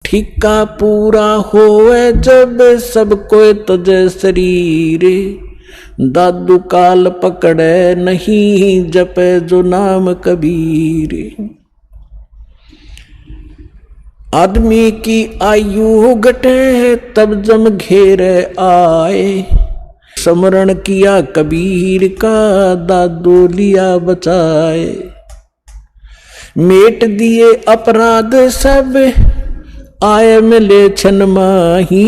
ठिक्का पूरा होवे जब सब कोई तुझे शरीर, दादू काल पकड़े नहीं जपे जो नाम कबीर। आदमी की आयु घटे तब जम घेरे आए, स्मरण किया कबीर का दादू लिया बचाए। मेट दिए अपराध सब आए मिले छन माही,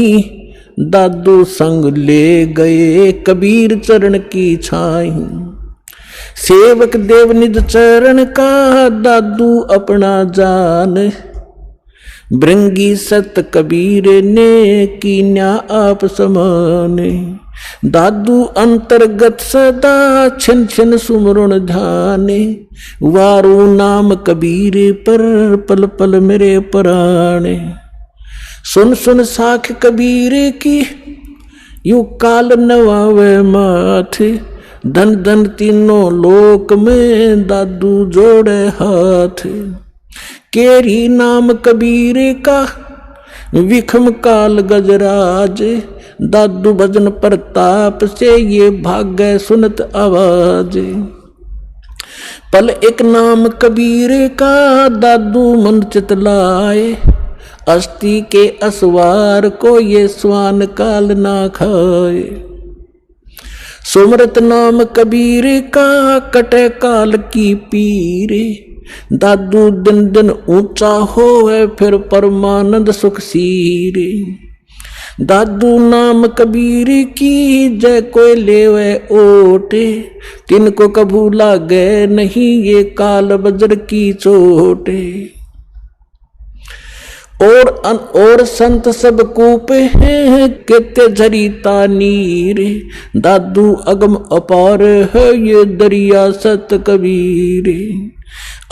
दादू संग ले गए कबीर चरण की छाई। सेवक देव निज चरण का दादू अपना जान, भृंगी सत कबीर ने कीन्या आप समान। दादू अंतर्गत सदा छिन छिन सुमरण ध्याने, वारू नाम कबीर पर पल पल मेरे प्राणे। सुन सुन साख कबीर की यू काल नवावे माथे, धन धन तीनों लोक में दादू जोड़े हाथ। केरी नाम कबीर का विखम काल गजराज, दादू भजन प्रताप से ये भाग्य सुनत आवाज। पल एक नाम कबीर का दादू मन चितलाए, अस्थि के असवार को ये स्वान काल ना खाए। सुमरत नाम कबीर का कटे काल की पीर, दादू दिन दिन ऊंचा होवे फिर परमानंद सुख सीर। दादू नाम कबीर की जय कोई लेवे ओटे, तिनको कभू लागे नहीं ये काल बज्र की चोटे। और संत सब कूपे हैं केते झरीता नीर, दादू अगम अपार है ये दरिया सत कबीर।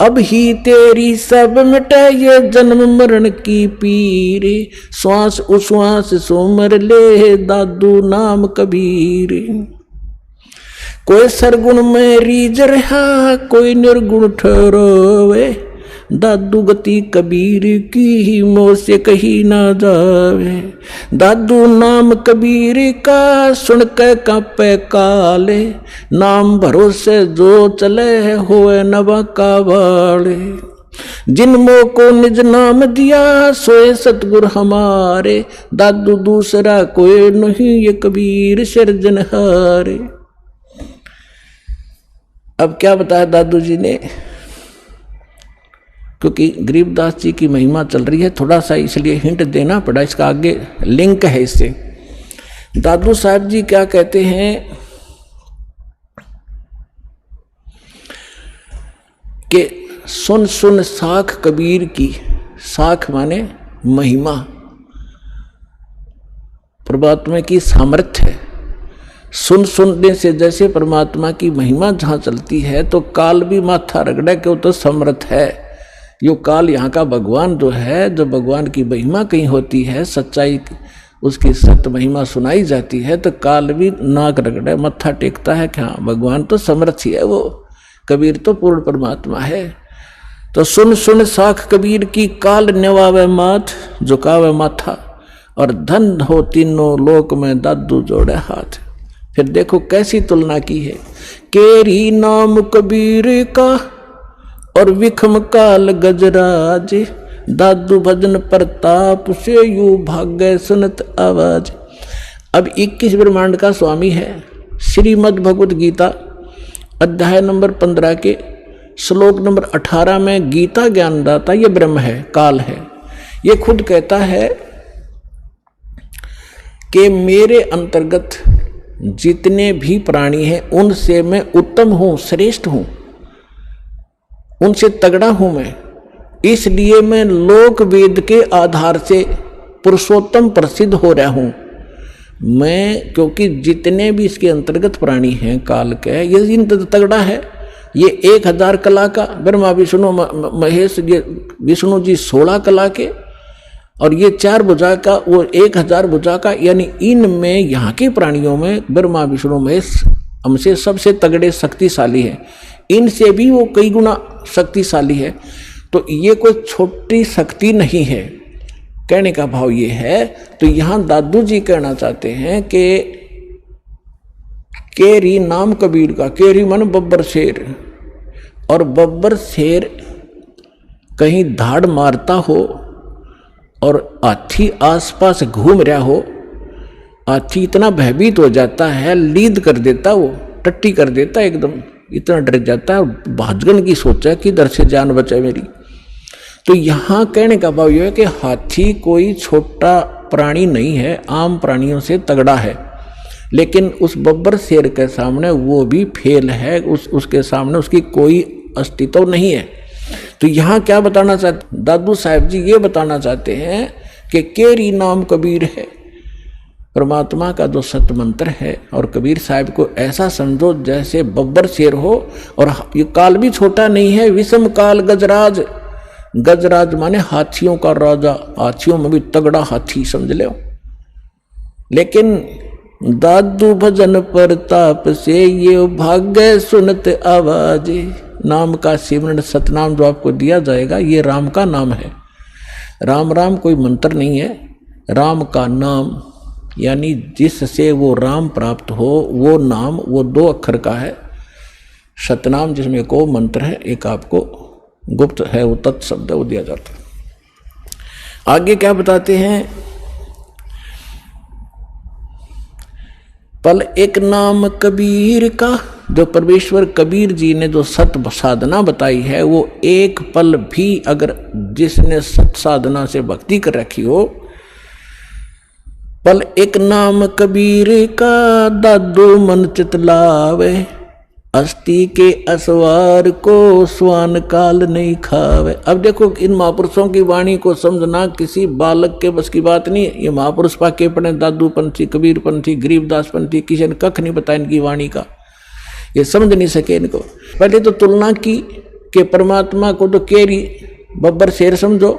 अब ही तेरी सब मिटे ये जन्म मरण की पीर, श्वास उश्वास सोमर ले दादू नाम कबीर। कोई सरगुण में रीझ रहा कोई निर्गुण ठहरोवे, दादू गति कबीर की ही मोह से कही ना जावे। दादू नाम कबीर का सुन के कांपे काले, नाम भरोसे जो चले होए नवा का वाले। जिनमो को निज नाम दिया सोए सतगुर हमारे, दादू दूसरा कोई नहीं ये कबीर सिरजनहारे। अब क्या बताया दादू जी ने, क्योंकि गरीबदास जी की महिमा चल रही है, थोड़ा सा इसलिए हिंट देना पड़ा, इसका आगे लिंक है इससे। दादू साहब जी क्या कहते हैं कि सुन सुन साख कबीर की, साख माने महिमा, परमात्मा की सामर्थ्य है। सुन सुनने से जैसे परमात्मा की महिमा जहाँ चलती है तो काल भी माथा रगड़े के वो तो समर्थ है। यो काल यहाँ का भगवान जो है, जो भगवान की महिमा कहीं होती है, सच्चाई उसकी सत्य महिमा सुनाई जाती है तो काल भी नाक रगड़े मत्था टेकता है कि हाँ भगवान तो समर्थ ही है, वो कबीर तो पूर्ण परमात्मा है। तो सुन सुन साख कबीर की, काल नवावे माथ झुकावे माथा, और धन हो तीनों लोक में दादू जोड़े हाथ। फिर देखो कैसी तुलना की है, केरी नाम कबीर का और विखम काल गजराज, दादू भजन प्रताप से यू भाग्य सुनत आवाज। अब 21 ब्रह्मांड का स्वामी है। श्रीमद् भगवत गीता अध्याय नंबर 15 के श्लोक नंबर 18 में गीता ज्ञानदाता ये ब्रह्म है, काल है। ये खुद कहता है कि मेरे अंतर्गत जितने भी प्राणी हैं उनसे मैं उत्तम हूँ, श्रेष्ठ हूँ, उनसे तगड़ा हूँ मैं। इसलिए मैं लोक वेद के आधार से पुरुषोत्तम प्रसिद्ध हो रहा हूँ मैं, क्योंकि जितने भी इसके अंतर्गत प्राणी हैं काल के, ये इनसे तगड़ा है। ये 1000 कला का, ब्रह्मा विष्णु महेश, ये विष्णु जी 16 कला के, और ये 4 भुजा का, वो 1000 भुजा का। यानी इनमें यहाँ के प्राणियों में ब्रह्मा विष्णु महेश हमसे सबसे तगड़े शक्तिशाली है, इनसे भी वो कई गुना शक्तिशाली है। तो ये कोई छोटी शक्ति नहीं है कहने का भाव ये है। तो यहां दादू जी कहना चाहते हैं कि केरी नाम कबीर का, केरी मन बब्बर शेर, और बब्बर शेर कहीं धाड़ मारता हो और हाथी आसपास घूम रहा हो, हाथी इतना भयभीत हो जाता है, लीद कर देता, वो टट्टी कर देता, एकदम इतना डर जाता है, भाजगन की सोचा कि इधर से जान बचाए मेरी। तो यहां कहने का भाव यह है कि हाथी कोई छोटा प्राणी नहीं है, आम प्राणियों से तगड़ा है, लेकिन उस बब्बर शेर के सामने वो भी फेल है, उसके सामने उसकी कोई अस्तित्व नहीं है। तो यहाँ क्या बताना चाहते दादू साहब जी, ये बताना चाहते हैं कि केरी नाम कबीर है, परमात्मा का जो सत्य मंत्र है, और कबीर साहब को ऐसा समझो जैसे बब्बर शेर हो, और ये काल भी छोटा नहीं है, विषम काल गजराज, गजराज माने हाथियों का राजा, हाथियों में भी तगड़ा हाथी समझ लो। लेकिन दादू भजन प्रताप से ये भाग्य सुनत आवाज, नाम का सिमरन सतनाम जो आपको दिया जाएगा ये राम का नाम है। राम राम कोई मंत्र नहीं है, राम का नाम यानी जिससे वो राम प्राप्त हो वो नाम, वो 2 अक्षर का है। सतनाम जिसमें को मंत्र है, एक आपको गुप्त है वो तत्शब्द वो दिया जाता है। आगे क्या बताते हैं, पल एक नाम कबीर का, जो परमेश्वर कबीर जी ने जो सत साधना बताई है, वो एक पल भी अगर जिसने सत साधना से भक्ति कर रखी हो, पल एक नाम कबीर का दादू मन चितलावे, अस्थि के असवार को स्वान काल नहीं खावे। अब देखो इन महापुरुषों की वाणी को समझना किसी बालक के बस की बात नहीं है। ये महापुरुष पाके पढ़े, दादू पंथी, कबीर पंथी, गरीबदास पंथी, किसी ने कख नहीं बताया इनकी वाणी का, ये समझ नहीं सके इनको। पहले तो तुलना की कि परमात्मा को तो केरी बब्बर शेर समझो,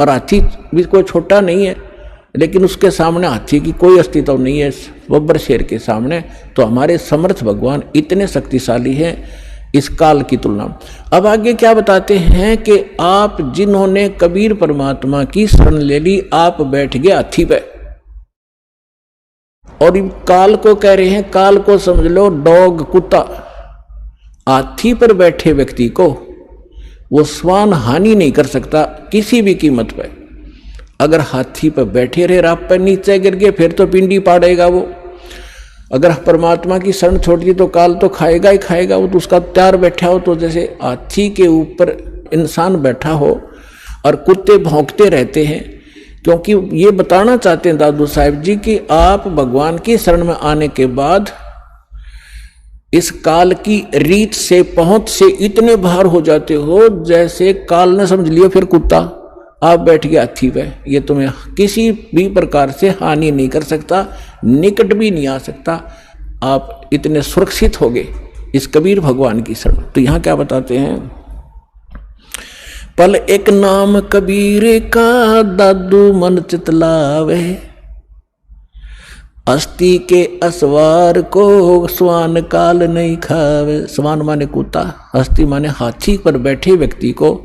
और हाथी भी कोई छोटा नहीं है, लेकिन उसके सामने हाथी की कोई अस्तित्व नहीं है बब्बर शेर के सामने। तो हमारे समर्थ भगवान इतने शक्तिशाली हैं इस काल की तुलना में। अब आगे क्या बताते हैं कि आप जिन्होंने कबीर परमात्मा की शरण ले ली, आप बैठ गए हाथी पे, और काल को कह रहे हैं, काल को समझ लो डॉग कुत्ता। हाथी पर बैठे व्यक्ति को वो स्वान हानि नहीं कर सकता किसी भी कीमत पर। अगर हाथी पर बैठे रहे, आप पर नीचे गिर गए, फिर तो पिंडी पाड़ेगा वो। अगर परमात्मा की शरण छोड़ दी तो काल तो खाएगा ही खाएगा, वो तो उसका तैयार बैठा हो। तो जैसे हाथी के ऊपर इंसान बैठा हो और कुत्ते भौंकते रहते हैं, क्योंकि ये बताना चाहते हैं दादू साहब जी कि आप भगवान की शरण में आने के बाद इस काल की रीत से, पहुंच से इतने बाहर हो जाते हो जैसे काल ने समझ लिया फिर कुत्ता, आप बैठ गए हाथी पे, ये तुम्हें किसी भी प्रकार से हानि नहीं कर सकता, निकट भी नहीं आ सकता, आप इतने सुरक्षित हो गए इस कबीर भगवान की शरण। तो यहां क्या बताते हैं, पल एक नाम कबीर का दादू मन चितलावे, अस्थि के असवार को स्वान काल नहीं खावे। स्वान माने कुत्ता, अस्थि माने हाथी पर बैठे व्यक्ति को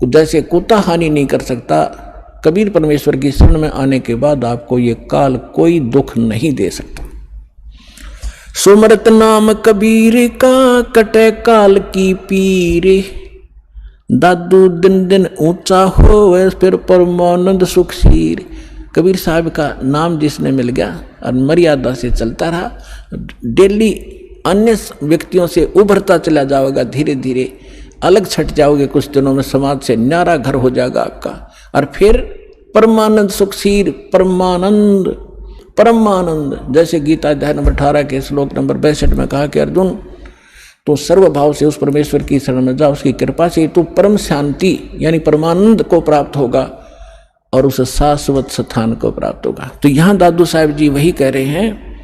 जैसे कुत्ता हानि नहीं कर सकता, कबीर परमेश्वर की शरण में आने के बाद आपको ये काल कोई दुख नहीं दे सकता। सुमरत नाम कबीर का कटे काल की पीर, दादू दिन दिन ऊंचा होवे फिर परमानंद सुखशीर। कबीर साहब का नाम जिसने मिल गया और मर्यादा से चलता रहा, डेली अन्य व्यक्तियों से उभरता चला जाएगा, धीरे धीरे अलग छट जाओगे, कुछ दिनों में समाज से न्यारा घर हो जाएगा आपका, और फिर परमानंद सुखशीर, परमानंद परमानंद। जैसे गीता अध्याय नंबर 18 के श्लोक नंबर 62 में कहा कि अर्जुन तो सर्वभाव से उस परमेश्वर की शरण में जा, उसकी कृपा से तू परम शांति यानी परमानंद को प्राप्त होगा और उस शाश्वत स्थान को प्राप्त होगा। तो यहां दादू साहब जी वही कह रहे हैं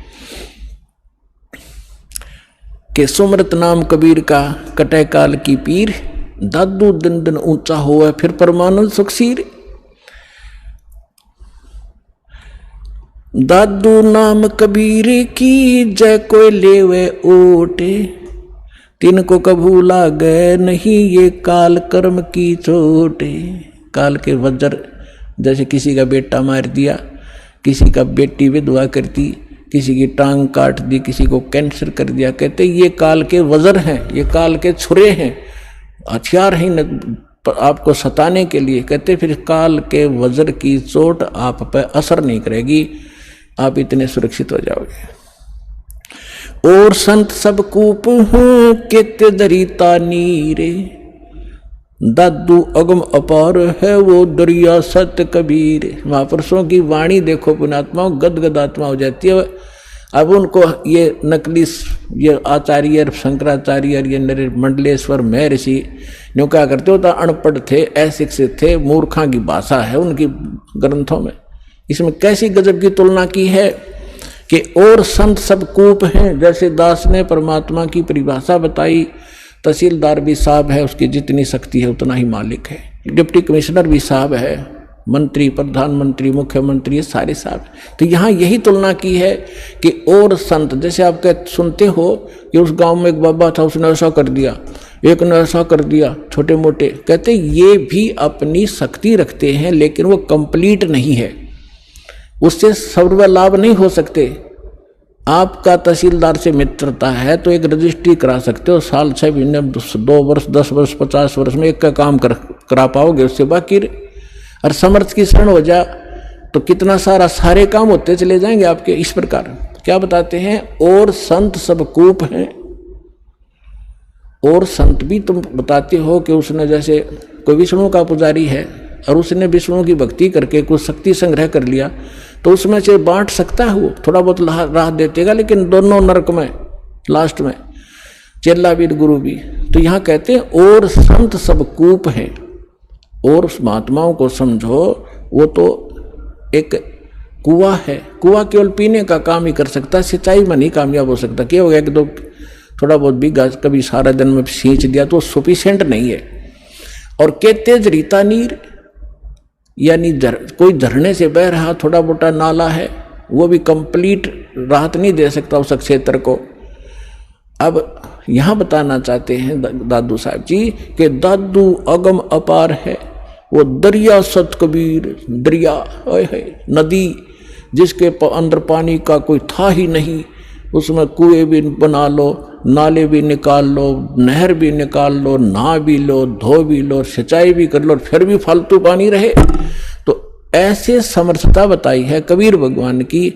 कि सुमरत नाम कबीर का कटे काल की पीर, दादू दिन दिन ऊंचा हुआ फिर परमानंद सुखसीर। दादू नाम कबीर की जय कोई लेवे ओटे, तिनको कभू लागे नहीं ये काल कर्म की चोटे। काल के वज्र जैसे किसी का बेटा मार दिया, किसी का बेटी विधवा कर दी, किसी की टांग काट दी, किसी को कैंसर कर दिया। कहते ये काल के वज्र हैं, ये काल के छुरे हैं, हथियार हैं आपको सताने के लिए। कहते फिर काल के वज्र की चोट आप पर असर नहीं करेगी, आप इतने सुरक्षित हो जाओगे। और संत सब कूप हूं केते दरिता नीरे, दादू अगम अपार है वो दरिया सत्य कबीर। महापुरुषों की वाणी देखो पुण्यात्माओं, गदगद आत्मा हो जाती है। अब उनको ये नकली ये आचार्य शंकराचार्य ये मंडलेश्वर महर्षि न्यू क्या करते होता, अनपढ़ थे, अशिक्षित थे, मूर्खा की भाषा है उनकी ग्रंथों में। इसमें कैसी गजब की तुलना की है कि और संत सब कूप हैं। जैसे दास ने परमात्मा की परिभाषा बताई, तहसीलदार भी साहब है, उसकी जितनी शक्ति है उतना ही मालिक है। डिप्टी कमिश्नर भी साहब है, मंत्री, प्रधानमंत्री, मुख्यमंत्री, ये सारे साहब। तो यहाँ यही तुलना की है कि और संत, जैसे आप सुनते हो कि उस गांव में एक बाबा था, उसने ऐसा कर दिया, एक ने ऐसा कर दिया, छोटे मोटे। कहते ये भी अपनी शक्ति रखते हैं, लेकिन वो कंप्लीट नहीं है, उससे सर्व लाभ नहीं हो सकते। आपका तहसीलदार से मित्रता है तो एक रजिस्ट्री करा सकते हो, साल 6 महीने 2 वर्ष 10 वर्ष 50 वर्ष में एक का काम करा पाओगे, उससे बाकी और समर्थ की शरण हो जा तो कितना सारे काम होते चले जाएंगे आपके। इस प्रकार क्या बताते हैं, और संत सब कूप हैं। और संत भी तुम बताते हो कि उसने, जैसे कोई विष्णु का पुजारी है और उसने विष्णु की भक्ति करके कुछ शक्ति संग्रह कर लिया, तो उसमें से बांट सकता है, वो थोड़ा बहुत राह देतेगा, लेकिन दोनों नरक में लास्ट में, चेला भी गुरु भी। तो यहाँ कहते हैं और संत सब कूप हैं। और उस महात्माओं को समझो, वो तो एक कुआं है, कुआं केवल पीने का काम ही कर सकता है, सिंचाई में नहीं कामयाब हो सकता। क्या हो गया कि दो थोड़ा बहुत भी कभी सारा दिन में सींच दिया तो सफिशिएंट नहीं है। और के तेज रीता नीर, यानी कोई झरने से बह रहा थोड़ा मोटा नाला है, वो भी कंप्लीट राहत नहीं दे सकता उस क्षेत्र को। अब यहाँ बताना चाहते हैं दादू साहब जी कि दादू अगम अपार है, वो दरिया सत कबीर, दरिया है नदी जिसके अंदर पानी का कोई था ही नहीं, उसमें कुएं भी बना लो, नाले भी निकाल लो, नहर भी निकाल लो, नहा भी लो, धो भी लो, सिंचाई भी कर लो, फिर भी फालतू पानी रहे। तो ऐसे समर्थता बताई है कबीर भगवान की,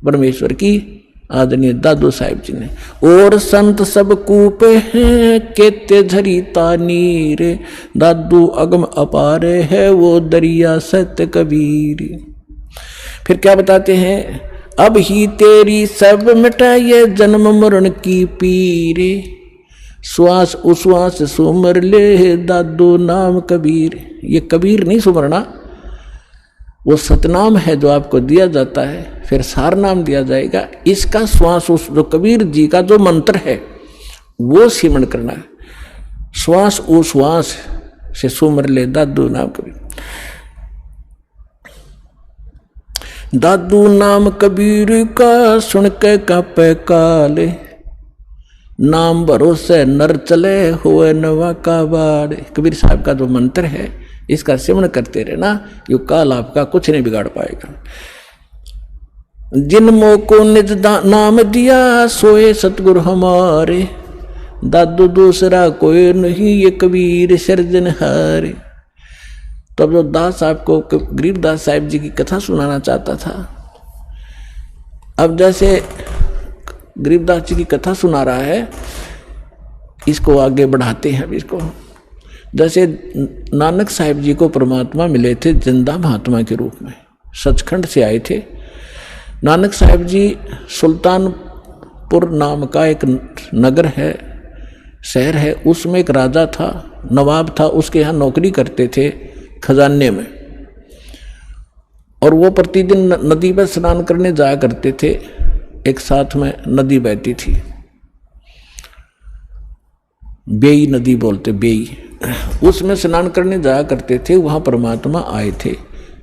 परमेश्वर की, आदरणीय दादू साहिब जी ने। और संत सब कूप हैं केते झरीता नीर, दादू अगम अपार है वो दरिया सत्य कबीर। फिर क्या बताते हैं, अब ही तेरी सब मिटाए जन्म मरण की पीर, श्वास उश्वास सुमर ले दादू नाम कबीर। ये कबीर नहीं सुमरना, वो सतनाम है जो आपको दिया जाता है, फिर सार नाम दिया जाएगा। इसका श्वास उस जो कबीर जी का जो मंत्र है वो सिमरण करना है, श्वास उश्वास से सुमर ले दादू नाम कबीर। दादू नाम कबीर का सुन के कापे काले, नाम भरोसे नर चले हुए नवा का बाड़। कबीर साहब का जो मंत्र है इसका सिमरण करते रहना, यो काल आपका कुछ नहीं बिगाड़ पाएगा। जिनमो को निज नाम दिया सोए सतगुरु हमारे, दादू दूसरा कोई नहीं ये कबीर सिरजनहारे। तब जो दास साहब को गरीबदास साहिब जी की कथा सुनाना चाहता था। अब जैसे गरीबदास जी की कथा सुना रहा है, इसको आगे बढ़ाते हैं। अब इसको जैसे नानक साहिब जी को परमात्मा मिले थे जिंदा महात्मा के रूप में, सचखंड से आए थे। नानक साहिब जी सुल्तानपुर नाम का एक नगर है, शहर है, उसमें एक राजा था, नवाब था, उसके यहाँ नौकरी करते थे खजाने में। और वो प्रतिदिन नदी पर स्नान करने जाया करते थे। एक साथ में नदी बहती थी, बेई नदी बोलते, बेई, उसमें स्नान करने जाया करते थे। वहाँ परमात्मा आए थे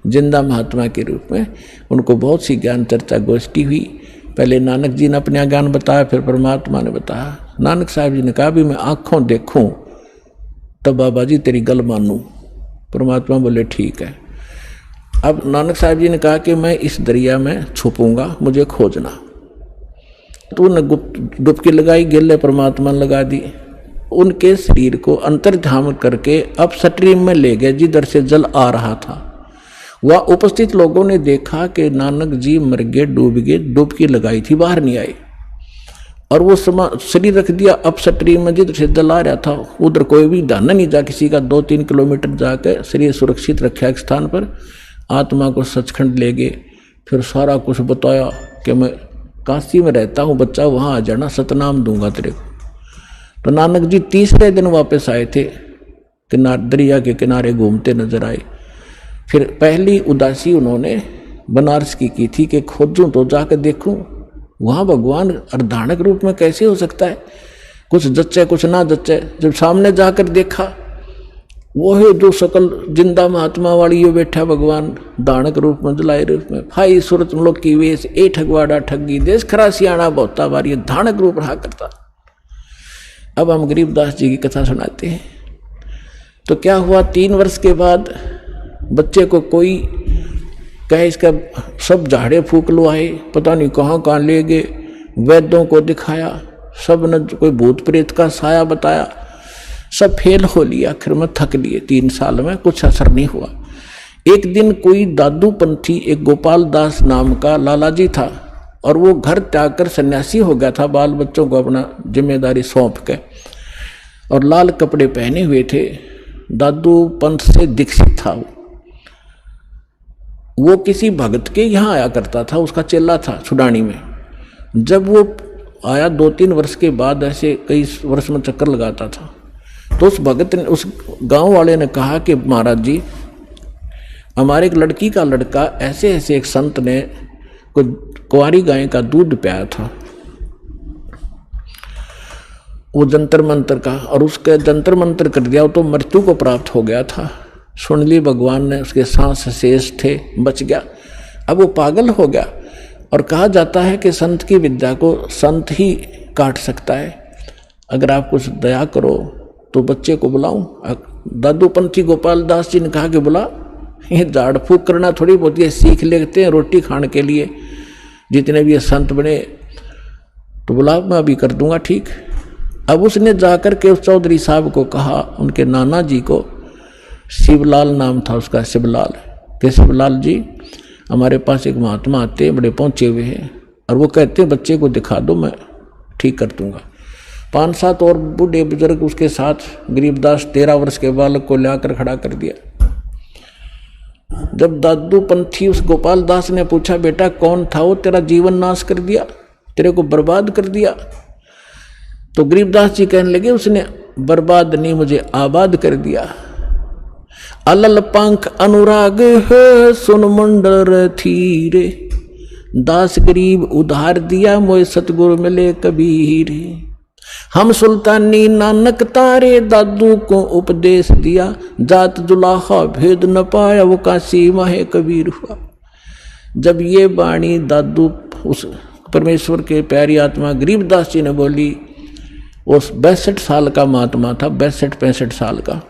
जिंदा महात्मा के रूप में। उनको बहुत सी ज्ञान चर्चा गोष्ठी हुई। पहले नानक जी ने अपना ज्ञान बताया, फिर परमात्मा ने बताया। नानक साहब जी ने कहा भी मैं आँखों देखूं तब बाबा जी तेरी गल मानूं। परमात्मा बोले ठीक है। अब नानक साहब जी ने कहा कि मैं इस दरिया में छुपूंगा, मुझे खोजना। तो उन्होंने डुबकी लगाई, गिल्ले परमात्मा लगा दी, उनके शरीर को अंतर्ध्यान करके अब स्ट्रीम में ले गए जिधर से जल आ रहा था। वह उपस्थित लोगों ने देखा कि नानक जी मर गए, डूब गए, डुबकी लगाई थी, बाहर नहीं आए, और वो शरीर रख दिया अब स्ट्रीम में जिधर से जल आ रहा था। उधर कोई भी ध्यान नहीं जा किसी का, 2-3 किलोमीटर जाकर शरीर सुरक्षित रखा एक स्थान पर, आत्मा को सचखंड ले गए। फिर सारा कुछ बताया कि मैं काशी में रहता हूँ बच्चा, वहाँ आ जाना, सतनाम दूंगा तेरे को। तो नानक जी तीसरे दिन वापस आए थे, दरिया के किनारे घूमते नजर आए। फिर पहली उदासी उन्होंने बनारस की थी कि खोजूं तो जाकर देखूं वहाँ भगवान अर्धाणक रूप में कैसे हो सकता है, कुछ जच्चे कुछ ना जच्चे। जब सामने जाकर देखा वो है जो सकल जिंदा महात्मा वाली ये बैठा भगवान दानक रूप में, जलाए रूप में, फाई सूरत मुल्क की वेश, ए ठगवाड़ा ठगी देश खरा सियाणा बहुता बार, ये धानक रूप रहा करता। अब हम गरीबदास जी की कथा सुनाते हैं। तो क्या हुआ, 3 वर्ष के बाद बच्चे को कोई कहे इसका सब झाड़े फूक लो आए, पता नहीं कहाँ कहाँ ले गए, वैद्यों को दिखाया, सब ने कोई भूत प्रेत का साया बताया, सब फेल हो लिया। आखिर में थक लिए, 3 साल में कुछ असर नहीं हुआ। एक दिन कोई दादू पंथी, एक गोपाल दास नाम का लाला जी था, और वो घर त्याग कर सन्यासी हो गया था, बाल बच्चों को अपना जिम्मेदारी सौंप के, और लाल कपड़े पहने हुए थे। दादू पंथ से दीक्षित था। वो किसी भगत के यहाँ आया करता था, उसका चेला था छुडानी में। जब वो आया 2-3 वर्ष के बाद, ऐसे कई वर्ष में चक्कर लगाता था, तो उस भगत ने, उस गांव वाले ने कहा कि महाराज जी, हमारे एक लड़की का लड़का ऐसे ऐसे एक संत ने कुंवारी गाय का दूध पियाया था, वो जंतर मंतर का, और उसके जंतर मंतर कर दिया, तो मृत्यु को प्राप्त हो गया था। सुन ली भगवान ने, उसके सांस शेष थे, बच गया। अब वो पागल हो गया, और कहा जाता है कि संत की विद्या को संत ही काट सकता है। अगर आप कुछ दया करो तो बच्चे को बुलाऊं। दादू पंथी गोपाल दास जी ने कहा कि बुला, ये झाड़ फूक करना थोड़ी बहुत ये सीख लेते हैं रोटी खाने के लिए, जितने भी ये संत बने, तो बुला, मैं अभी कर दूंगा ठीक। अब उसने जाकर के उस चौधरी साहब को कहा, उनके नाना जी को, शिवलाल नाम था उसका, शिवलाल, कि शिवलाल जी हमारे पास एक महात्मा आते हैं, बड़े पहुंचे हुए हैं, और वो कहते हैं बच्चे को दिखा दो, मैं ठीक कर दूंगा। 5-7 और बूढ़े बुजुर्ग उसके साथ, गरीबदास 13 वर्ष के बालक को लाकर खड़ा कर दिया। जब दादू पंथी उस गोपाल दास ने पूछा, बेटा कौन था वो, तेरा जीवन नाश कर दिया, तेरे को बर्बाद कर दिया? तो गरीबदास जी कहने लगे, उसने बर्बाद नहीं, मुझे आबाद कर दिया। अलल पंख अनुराग है सुन मंडर थीरे, दास गरीब उधार दिया, मोए सतगुरु मिले कबीर। हम सुल्तानी नानक तारे, दादू को उपदेश दिया, जात जुलाहा भेद न पाया, वो काशी माहे कबीर हुआ। जब ये वाणी दादू उस परमेश्वर के प्यारी आत्मा गरीबदास जी ने बोली, उस 62 साल का महात्मा था, 62-65 साल का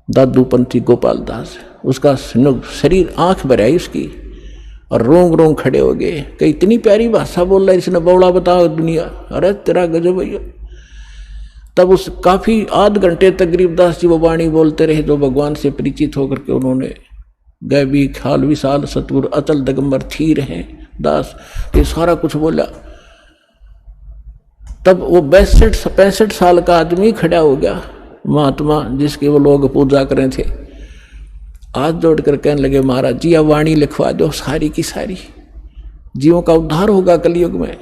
दादू पंथी गोपाल दास, उसका शरीर आंख भर आई उसकी, और रोंग रोंग खड़े हो गए कि इतनी प्यारी भाषा बोल रहा है इसने, बौड़ा बताओ दुनिया, अरे तेरा गजब भैया। तब उस काफी आध घंटे तक गरीबदास जी वो वाणी बोलते रहे, जो भगवान से परिचित होकर के उन्होंने गए भी खाल विशाल सतगुरु अचल दिगंबर थी रहे दास, ये सारा कुछ बोला। तब वो 62-65 साल का आदमी खड़ा हो गया, महात्मा जिसके वो लोग पूजा कर रहे थे, हाथ जोड़कर कहने लगे, महाराज जी अब वाणी लिखवा दो सारी की सारी, जीवों का उद्धार होगा कलयुग में।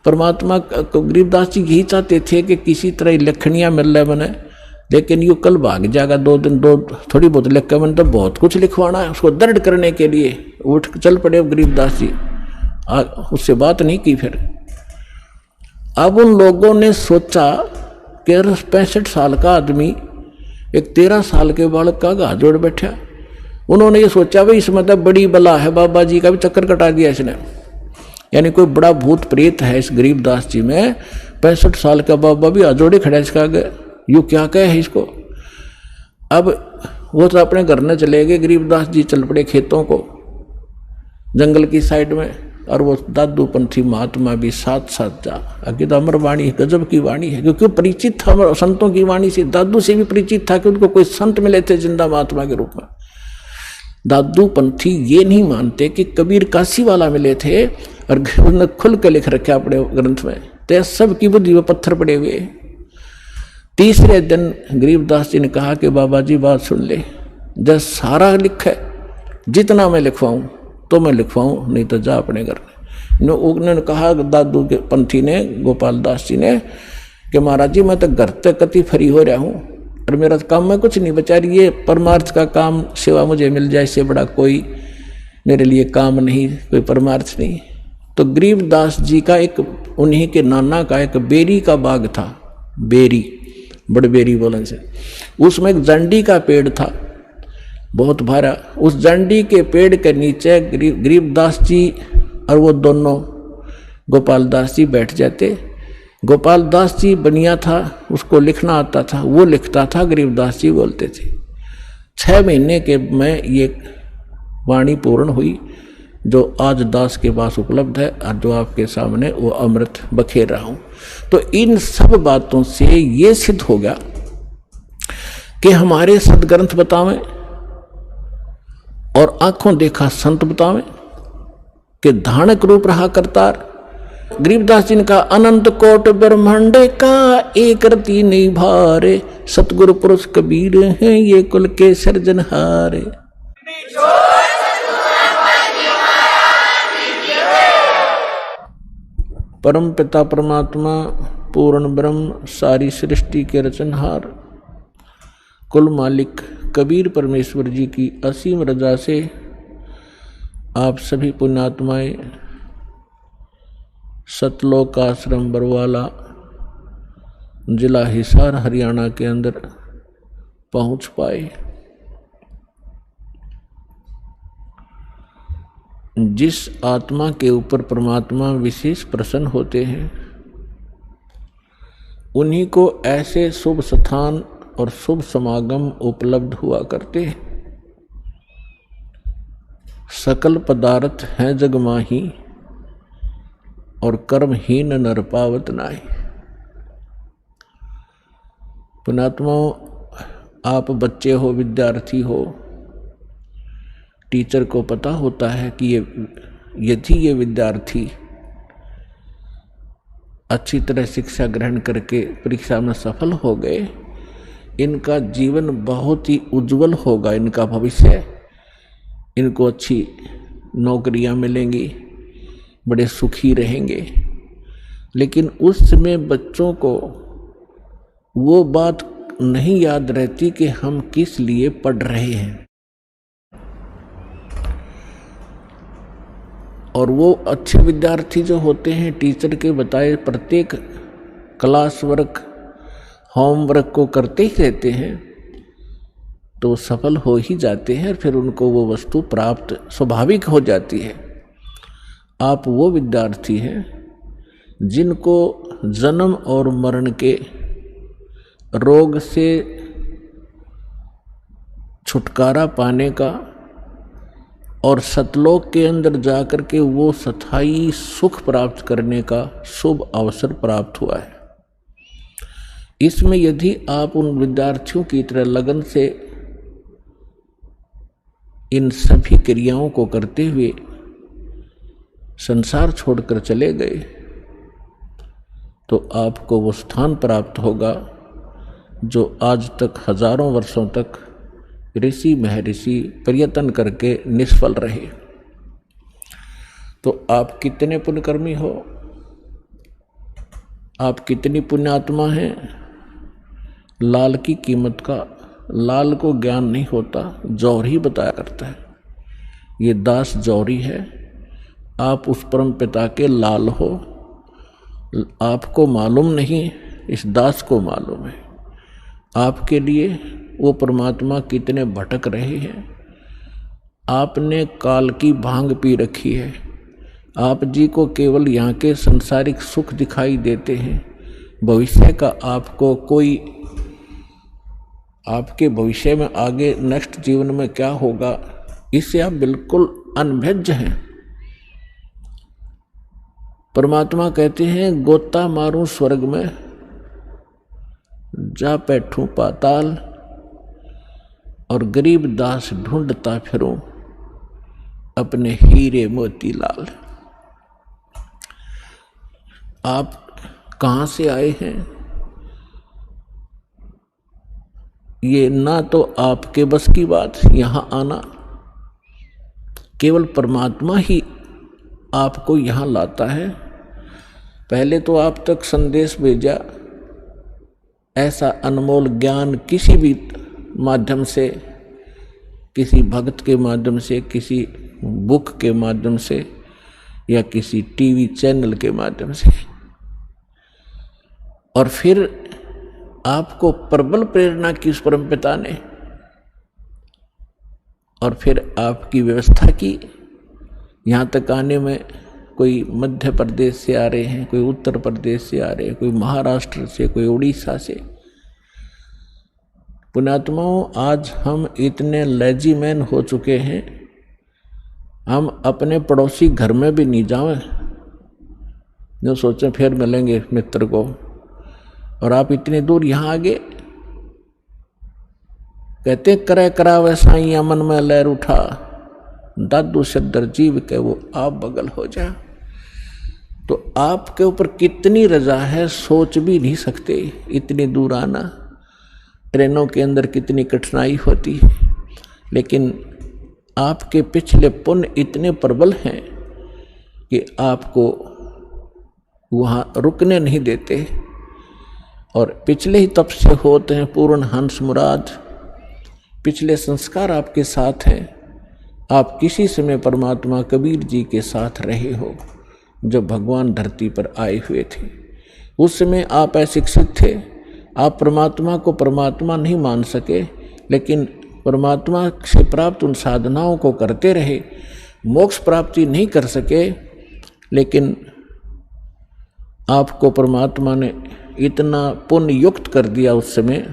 परमात्मा को गरीबदास जी यही चाहते थे कि किसी तरह लखनियाँ मिल रहे बने, लेकिन यू कल भाग जाएगा 2 दिन, थोड़ी बहुत लिख के मैंने तो बहुत कुछ लिखवाना है। उसको दर्द करने के लिए उठ चल पड़े गरीबदास जी, उससे बात नहीं की। फिर अब उन लोगों ने सोचा कि 65 साल का आदमी एक 13 साल के बालक का हाथ जोड़ बैठा। उन्होंने ये सोचा भाई इसमें तो बड़ी बला है, बाबा जी का भी चक्कर कटा दिया इसने, यानी कोई बड़ा भूत प्रेत है इस गरीबदास जी में। 65 साल का बाबा भी हाथ जोड़े खड़ा इसका आगे, यू क्या कहे है इसको। अब वो तो अपने घर न चले गए, गरीबदास जी चल पड़े खेतों को, जंगल की साइड में, और वो दादू पंथी महात्मा भी साथ साथ जा। आगे तो अमर वाणी गजब की वाणी है, क्योंकि परिचित था संतों की वाणी से, दादू से भी परिचित था कि उनको कोई संत मिले थे जिंदा महात्मा के रूप में। दादू पंथी ये नहीं मानते कि कबीर काशी वाला मिले थे, और उन्होंने खुल के लिख रखा अपने ग्रंथ में, तो सब की बुद्धि में पत्थर पड़े हुए। तीसरे दिन गरीबदास जी ने कहा कि बाबा जी बात सुन ले, जब सारा लिखे जितना मैं लिखवाऊं तो मैं लिखवाऊं, नहीं तो जा अपने घर में। उन्होंने कहा दादू के पंथी ने, गोपाल दास जी ने, कि महाराज जी मैं तो घर तक कति फ्री हो रहा हूँ और मेरा काम में कुछ नहीं बचा रही, ये परमार्थ का काम सेवा मुझे मिल जाए, इससे बड़ा कोई मेरे लिए काम नहीं, कोई परमार्थ नहीं। तो गरीबदास जी का एक, उन्हीं के नाना का एक बेरी का बाग था, बेरी, बड़बेरी बोलन से, उसमें एक जंडी का पेड़ था बहुत भारा। उस जंडी के पेड़ के नीचे गरीबदास जी और वो दोनों गोपाल दास जी बैठ जाते। गोपाल दास जी बनिया था, उसको लिखना आता था, वो लिखता था, गरीबदास जी बोलते थे। 6 महीने के में ये वाणी पूर्ण हुई जो आज दास के पास उपलब्ध है, और जो आपके सामने वो अमृत बखेर रहा हूं। तो इन सब बातों से ये सिद्ध हो गया कि हमारे सदग्रंथ बतावें और आंखों देखा संत बतावें कि धानक रूप रहा करतार। गरीबदास जी ने कहा, अनंत कोट ब्रह्मांड का एक रति नहीं भारे, सतगुरु पुरुष कबीर हैं ये कुल के सर्जनहारे। परम पिता परमात्मा पूर्ण ब्रह्म सारी सृष्टि के रचनहार कुल मालिक कबीर परमेश्वर जी की असीम रजा से आप सभी पुण्यात्माएं सतलोक आश्रम बरवाला जिला हिसार हरियाणा के अंदर पहुंच पाए। जिस आत्मा के ऊपर परमात्मा विशेष प्रसन्न होते हैं उन्हीं को ऐसे शुभ स्थान और शुभ समागम उपलब्ध हुआ करते हैं। सकल पदार्थ हैं जग माही और कर्महीन नर पावत नाहि। पुण्यात्माओं, आप बच्चे हो, विद्यार्थी हो, टीचर को पता होता है कि यदि ये विद्यार्थी अच्छी तरह शिक्षा ग्रहण करके परीक्षा में सफल हो गए, इनका जीवन बहुत ही उज्जवल होगा, इनका भविष्य, इनको अच्छी नौकरियां मिलेंगी, बड़े सुखी रहेंगे। लेकिन उस समय बच्चों को वो बात नहीं याद रहती कि हम किस लिए पढ़ रहे हैं, और वो अच्छे विद्यार्थी जो होते हैं टीचर के बताए प्रत्येक क्लास वर्क होमवर्क को करते ही रहते हैं, तो सफल हो ही जाते हैं, फिर उनको वो वस्तु प्राप्त स्वाभाविक हो जाती है। आप वो विद्यार्थी हैं जिनको जन्म और मरण के रोग से छुटकारा पाने का और सतलोक के अंदर जाकर के वो स्थायी सुख प्राप्त करने का शुभ अवसर प्राप्त हुआ है। इसमें यदि आप उन विद्यार्थियों की तरह लगन से इन सभी क्रियाओं को करते हुए संसार छोड़कर चले गए तो आपको वो स्थान प्राप्त होगा जो आज तक हजारों वर्षों तक ऋषि महर्षि प्रयत्न करके निष्फल रहे। तो आप कितने पुण्यकर्मी हो, आप कितनी पुण्यात्मा हैं। लाल की कीमत का लाल को ज्ञान नहीं होता, जौहरी बताया करता है। ये दास जौहरी है, आप उस परम पिता के लाल हो। आपको मालूम नहीं, इस दास को मालूम है आपके लिए वो परमात्मा कितने भटक रहे हैं। आपने काल की भांग पी रखी है, आप जी को केवल यहाँ के संसारिक सुख दिखाई देते हैं, भविष्य का आपको कोई आपके भविष्य में आगे नेक्स्ट जीवन में क्या होगा, इससे आप बिल्कुल अनभिज्ञ हैं। परमात्मा कहते हैं गोता मारूं स्वर्ग में, जा बैठूं पाताल, और गरीब दास ढूंढता फिरूं अपने हीरे मोती लाल। आप कहां से आए हैं, ये ना तो आपके बस की बात यहां आना, केवल परमात्मा ही आपको यहां लाता है। पहले तो आप तक संदेश भेजा, ऐसा अनमोल ज्ञान किसी भी माध्यम से, किसी भक्त के माध्यम से, किसी बुक के माध्यम से, या किसी टीवी चैनल के माध्यम से, और फिर आपको प्रबल प्रेरणा की उस परमपिता ने, और फिर आपकी व्यवस्था की। यहाँ तक आने में कोई मध्य प्रदेश से आ रहे हैं, कोई उत्तर प्रदेश से आ रहे हैं, कोई महाराष्ट्र से, कोई उड़ीसा से। पुण्यात्माओं, आज हम इतने लेजीमैन हो चुके हैं, हम अपने पड़ोसी घर में भी नहीं जाएं, जो सोचें फिर मिलेंगे मित्र को, और आप इतने दूर यहाँ आ गए। कहते करे करावे साईं मन में लहर उठा, दादू सदर जीव के वो आप बगल हो जा। तो आपके ऊपर कितनी रजा है सोच भी नहीं सकते। इतनी दूर आना, ट्रेनों के अंदर कितनी कठिनाई होती है, लेकिन आपके पिछले पुण्य इतने प्रबल हैं कि आपको वहाँ रुकने नहीं देते। और पिछले ही तप से होते हैं पूर्ण हंस मुराद, पिछले संस्कार आपके साथ हैं। आप किसी समय परमात्मा कबीर जी के साथ रहे हो, जब भगवान धरती पर आए हुए थे। उस समय आप अशिक्षित थे, आप परमात्मा को परमात्मा नहीं मान सके, लेकिन परमात्मा से प्राप्त उन साधनाओं को करते रहे, मोक्ष प्राप्ति नहीं कर सके, लेकिन आपको परमात्मा ने इतना पुण्य युक्त कर दिया उस समय।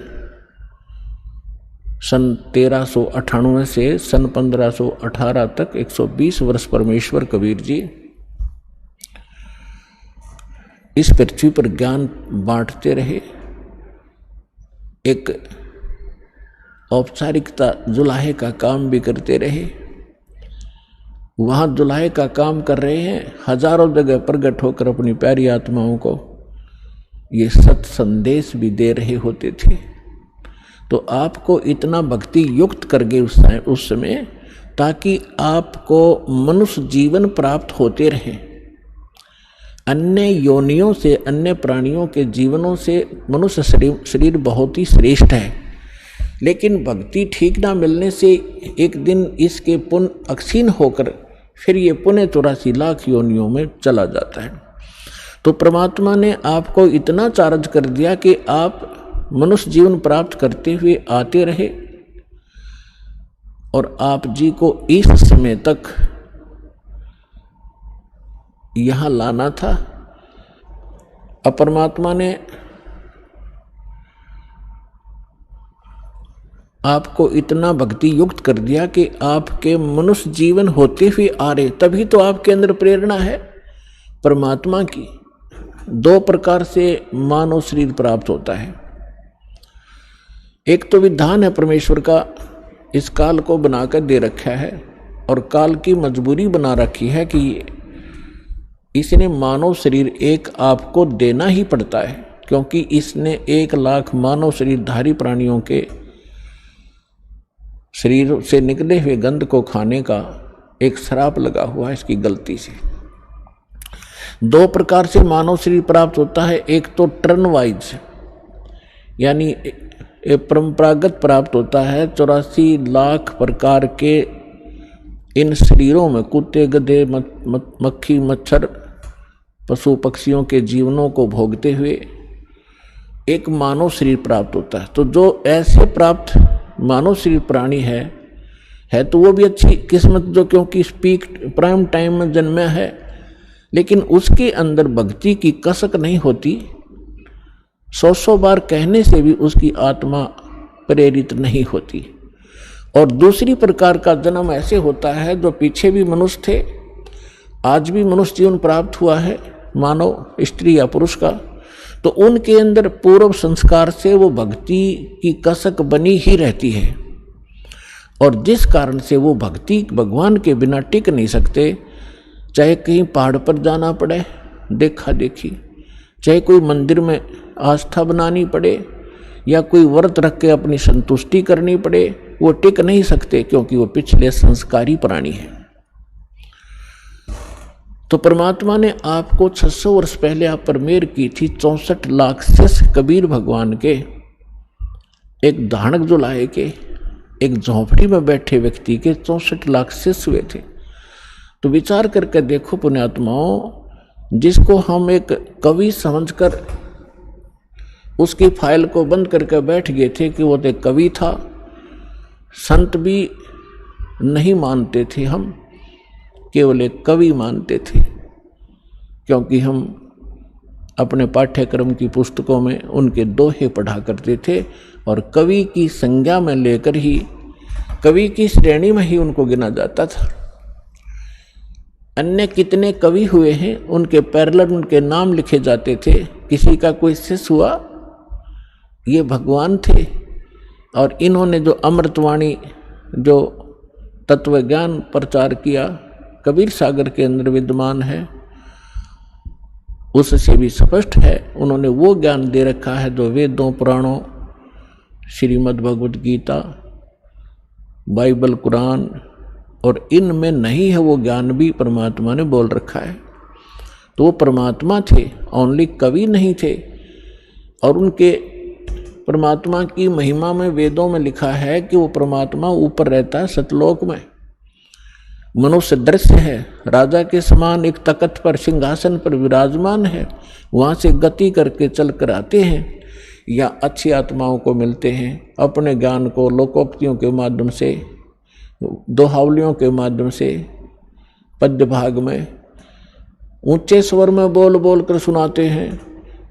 सन 1398 से सन 1518 तक 120 वर्ष परमेश्वर कबीर जी इस पृथ्वी पर ज्ञान बांटते रहे। एक औपचारिकता जुलाहे का काम भी करते रहे। वहाँ जुलाहे का काम कर रहे हैं, हजारों जगह प्रकट होकर अपनी प्यारी आत्माओं को ये सत संदेश भी दे रहे होते थे। तो आपको इतना भक्ति युक्त कर गए उस समय, ताकि आपको मनुष्य जीवन प्राप्त होते रहे। अन्य योनियों से, अन्य प्राणियों के जीवनों से मनुष्य शरीर बहुत ही श्रेष्ठ है, लेकिन भक्ति ठीक ना मिलने से एक दिन इसके पुण्य अक्षीण होकर फिर ये पुण्य 84 लाख योनियों में चला जाता है। तो परमात्मा ने आपको इतना चार्ज कर दिया कि आप मनुष्य जीवन प्राप्त करते हुए आते रहे, और आप जी को इस समय तक यहां लाना था। अब परमात्मा ने आपको इतना भक्ति युक्त कर दिया कि आपके मनुष्य जीवन होते हुए आ रहे, तभी तो आपके अंदर प्रेरणा है परमात्मा की। 2 प्रकार से मानव शरीर प्राप्त होता है। एक तो विधान है परमेश्वर का, इस काल को बनाकर दे रखा है, और काल की मजबूरी बना रखी है कि इसने मानव शरीर एक आपको देना ही पड़ता है, क्योंकि इसने 1 लाख मानव शरीरधारी प्राणियों के शरीर से निकले हुए गंध को खाने का एक श्राप लगा हुआ है इसकी गलती से। 2 प्रकार से मानव शरीर प्राप्त होता है। एक तो टर्न वाइज, यानी परंपरागत प्राप्त होता है। 84 लाख प्रकार के इन शरीरों में कुत्ते, गधे, मक्खी, मच्छर, पशु पक्षियों के जीवनों को भोगते हुए एक मानव शरीर प्राप्त होता है। तो जो ऐसे प्राप्त मानव शरीर प्राणी है तो वो भी अच्छी किस्मत, जो क्योंकि पीक प्राइम टाइम में जन्मा है, लेकिन उसके अंदर भक्ति की कसक नहीं होती। 100 बार कहने से भी उसकी आत्मा प्रेरित नहीं होती। और दूसरी प्रकार का जन्म ऐसे होता है, जो पीछे भी मनुष्य थे, आज भी मनुष्य जीवन प्राप्त हुआ है मानव स्त्री या पुरुष का, तो उनके अंदर पूर्व संस्कार से वो भक्ति की कसक बनी ही रहती है, और जिस कारण से वो भक्ति भगवान के बिना टिक नहीं सकते। चाहे कहीं पहाड़ पर जाना पड़े देखा देखी, चाहे कोई मंदिर में आस्था बनानी पड़े, या कोई व्रत रख के अपनी संतुष्टि करनी पड़े, वो टिक नहीं सकते, क्योंकि वो पिछले संस्कारी प्राणी है। तो परमात्मा ने आपको 600 वर्ष पहले आप पर मेहर की थी। 64 लाख शिष्य कबीर भगवान के, एक धानक जो लाए के, एक झोंपड़ी में बैठे व्यक्ति के 64 लाख शिष्य हुए थे। तो विचार करके देखो पुण्यात्माओं, जिसको हम एक कवि समझकर उसकी फाइल को बंद करके बैठ गए थे कि वो तो एक कवि था, संत भी नहीं मानते थे, हम केवल एक कवि मानते थे, क्योंकि हम अपने पाठ्यक्रम की पुस्तकों में उनके दोहे पढ़ा करते थे, और कवि की संज्ञा में लेकर ही, कवि की श्रेणी में ही उनको गिना जाता था। अन्य कितने कवि हुए हैं, उनके पैरेलल उनके नाम लिखे जाते थे। किसी का कोई शिष्य हुआ, ये भगवान थे, और इन्होंने जो अमृतवाणी, जो तत्व ज्ञान प्रचार किया, कबीर सागर के अंदर विद्यमान है, उससे भी स्पष्ट है। उन्होंने वो ज्ञान दे रखा है जो वेदों, पुराणों, श्रीमद् भगवद गीता, बाइबल, कुरान और इनमें नहीं है, वो ज्ञान भी परमात्मा ने बोल रखा है। तो वो परमात्मा थे, ओनली कवि नहीं थे। और उनके परमात्मा की महिमा में वेदों में लिखा है कि वो परमात्मा ऊपर रहता है सतलोक में, मनुष्य दृश्य है, राजा के समान एक तख्त पर, सिंहासन पर विराजमान है, वहाँ से गति करके चल कर आते हैं, या अच्छी आत्माओं को मिलते हैं, अपने ज्ञान को लोकोक्तियों के माध्यम से, दोहावलियों के माध्यम से, पद्य भाग में ऊंचे स्वर में बोल बोल कर सुनाते हैं,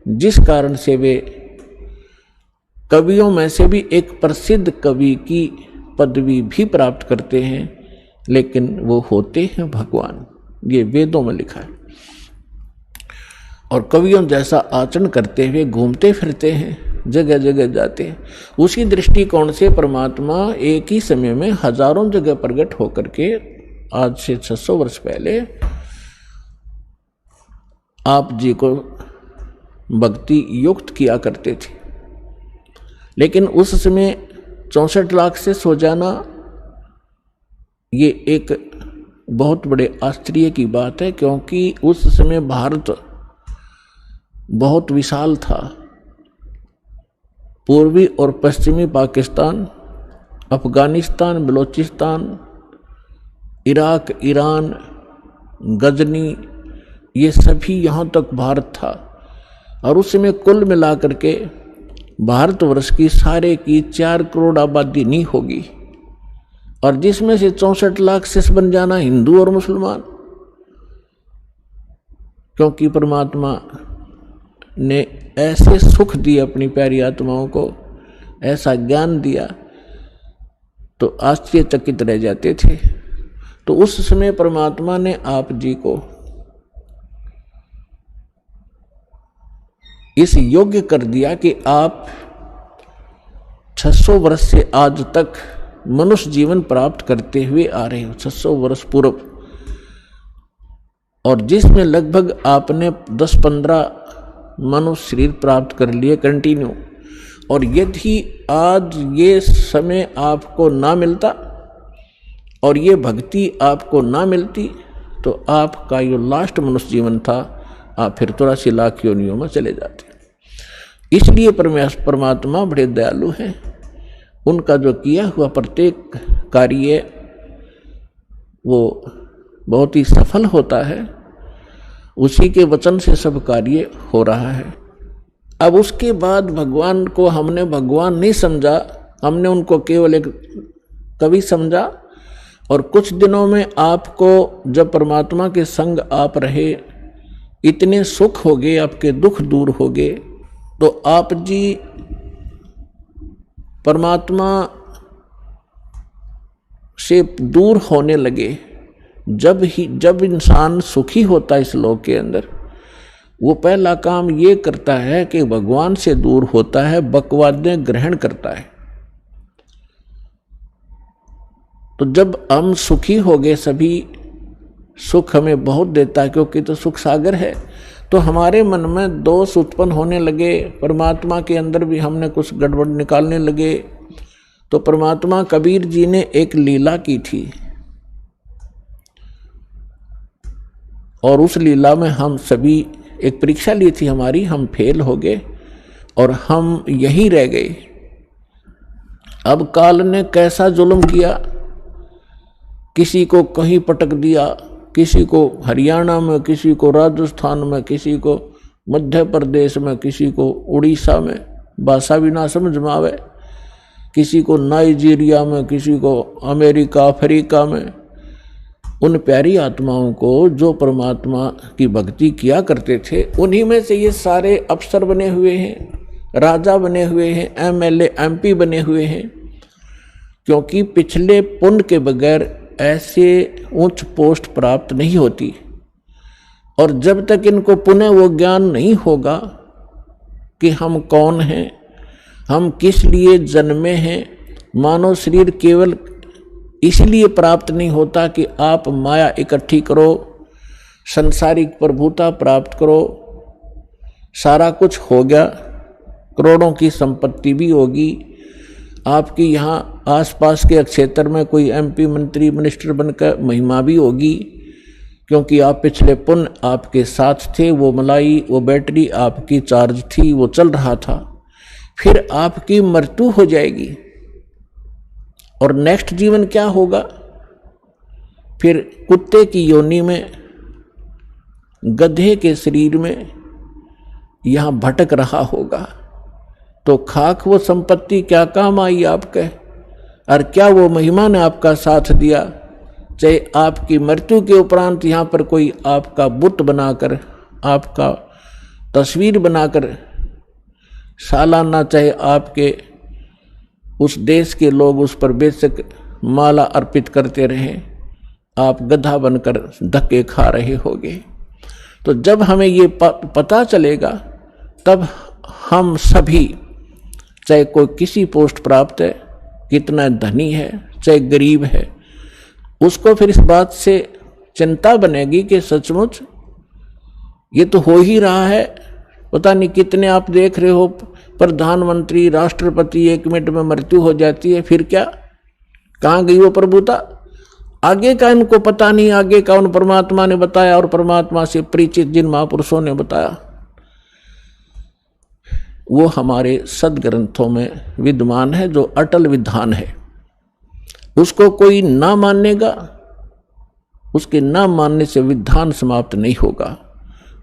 जिस कारण से वे कवियों में से भी एक प्रसिद्ध कवि की पदवी भी प्राप्त करते हैं, लेकिन वो होते हैं भगवान। ये वेदों में लिखा है। और कवियों जैसा आचरण करते हुए घूमते फिरते हैं, जगह जगह जाते हैं। उसी दृष्टिकोण से परमात्मा एक ही समय में हजारों जगह प्रकट होकर के आज से 600 वर्ष पहले आप जी को भक्ति युक्त किया करते थे। लेकिन उस समय 64 लाख से सो जाना, ये एक बहुत बड़े आश्चर्य की बात है, क्योंकि उस समय भारत बहुत विशाल था। पूर्वी और पश्चिमी पाकिस्तान, अफगानिस्तान, बलोचिस्तान, इराक, ईरान, गजनी, ये सभी यहाँ तक भारत था। और उस समय कुल मिलाकर के भारतवर्ष की सारे की 4 करोड़ आबादी नहीं होगी, और जिसमें से 64 लाख शिष्य बन जाना हिंदू और मुसलमान, क्योंकि परमात्मा ने ऐसे सुख दिए अपनी प्यारी आत्माओं को, ऐसा ज्ञान दिया, तो आश्चर्यचकित रह जाते थे। तो उस समय परमात्मा ने आप जी को इस योग्य कर दिया कि आप 600 वर्ष से आज तक मनुष्य जीवन प्राप्त करते हुए आ रहे हो, 600 वर्ष पूर्व, और जिसमें लगभग आपने 10-15 मनुष्य शरीर प्राप्त कर लिए कंटिन्यू। और यदि आज ये समय आपको ना मिलता और ये भक्ति आपको ना मिलती, तो आपका जो लास्ट मनुष्य जीवन था, आप फिर 83 लाख योनियों में चले जाते। इसलिए परमात्मा बड़े दयालु हैं। उनका जो किया हुआ प्रत्येक कार्य वो बहुत ही सफल होता है। उसी के वचन से सब कार्य हो रहा है। अब उसके बाद भगवान को हमने भगवान नहीं समझा, हमने उनको केवल एक कवि समझा। और कुछ दिनों में आपको जब परमात्मा के संग आप रहे, इतने सुख हो गए, आपके दुख दूर हो गए, तो आप जी परमात्मा से दूर होने लगे, जब इंसान सुखी होता है इस लोक के अंदर, वो पहला काम ये करता है कि भगवान से दूर होता है, बकवादें ग्रहण करता है। तो जब हम सुखी हो गए, सभी सुख हमें बहुत देता है क्योंकि तो सुख सागर है, तो हमारे मन में दोष उत्पन्न होने लगे, परमात्मा के अंदर भी हमने कुछ गड़बड़ निकालने लगे। तो परमात्मा कबीर जी ने एक लीला की थी और उस लीला में हम सभी एक परीक्षा ली थी हमारी, हम फेल हो गए और हम यहीं रह गए। अब काल ने कैसा जुल्म किया, किसी को कहीं पटक दिया, किसी को हरियाणा में, किसी को राजस्थान में, किसी को मध्य प्रदेश में, किसी को उड़ीसा में, भाषा भी ना समझ में आवे, किसी को नाइजीरिया में, किसी को अमेरिका अफ्रीका में। उन प्यारी आत्माओं को जो परमात्मा की भक्ति किया करते थे, उन्हीं में से ये सारे अफसर बने हुए हैं, राजा बने हुए हैं, एमएलए एमपी बने हुए हैं, क्योंकि पिछले पुण्य के बगैर ऐसे उच्च पोस्ट प्राप्त नहीं होती। और जब तक इनको पुनः वो ज्ञान नहीं होगा कि हम कौन हैं, हम किस लिए जन्मे हैं, मानव शरीर केवल इसलिए प्राप्त नहीं होता कि आप माया इकट्ठी करो, संसारिक प्रभुता प्राप्त करो, सारा कुछ हो गया, करोड़ों की संपत्ति भी होगी, आपकी यहाँ आसपास के क्षेत्र में कोई एमपी मंत्री मिनिस्टर बनकर महिमा भी होगी, क्योंकि आप पिछले पुण्य आपके साथ थे, वो मलाई वो बैटरी आपकी चार्ज थी, वो चल रहा था। फिर आपकी मृत्यु हो जाएगी और नेक्स्ट जीवन क्या होगा, फिर कुत्ते की योनि में, गधे के शरीर में यहाँ भटक रहा होगा। तो खाक वो संपत्ति क्या काम आई आपके, और क्या वो महिमा ने आपका साथ दिया। चाहे आपकी मृत्यु के उपरांत यहाँ पर कोई आपका बुत बनाकर, आपका तस्वीर बनाकर सालाना, चाहे आपके उस देश के लोग उस पर बेशक माला अर्पित करते रहें, आप गधा बनकर धक्के खा रहे होंगे। तो जब हमें ये पता चलेगा, तब हम सभी, चाहे कोई किसी पोस्ट प्राप्त है, कितना धनी है, चाहे गरीब है, उसको फिर इस बात से चिंता बनेगी कि सचमुच ये तो हो ही रहा है। पता नहीं कितने आप देख रहे हो प्रधानमंत्री, राष्ट्रपति, 1 मिनट में मृत्यु हो जाती है, फिर क्या, कहाँ गई वो प्रभुता? आगे का इनको पता नहीं, आगे का उन परमात्मा ने बताया और परमात्मा से परिचित जिन महापुरुषों ने बताया, वो हमारे सदग्रंथों में विद्यमान है, जो अटल विधान है। उसको कोई ना मानेगा, उसके ना मानने से विधान समाप्त नहीं होगा,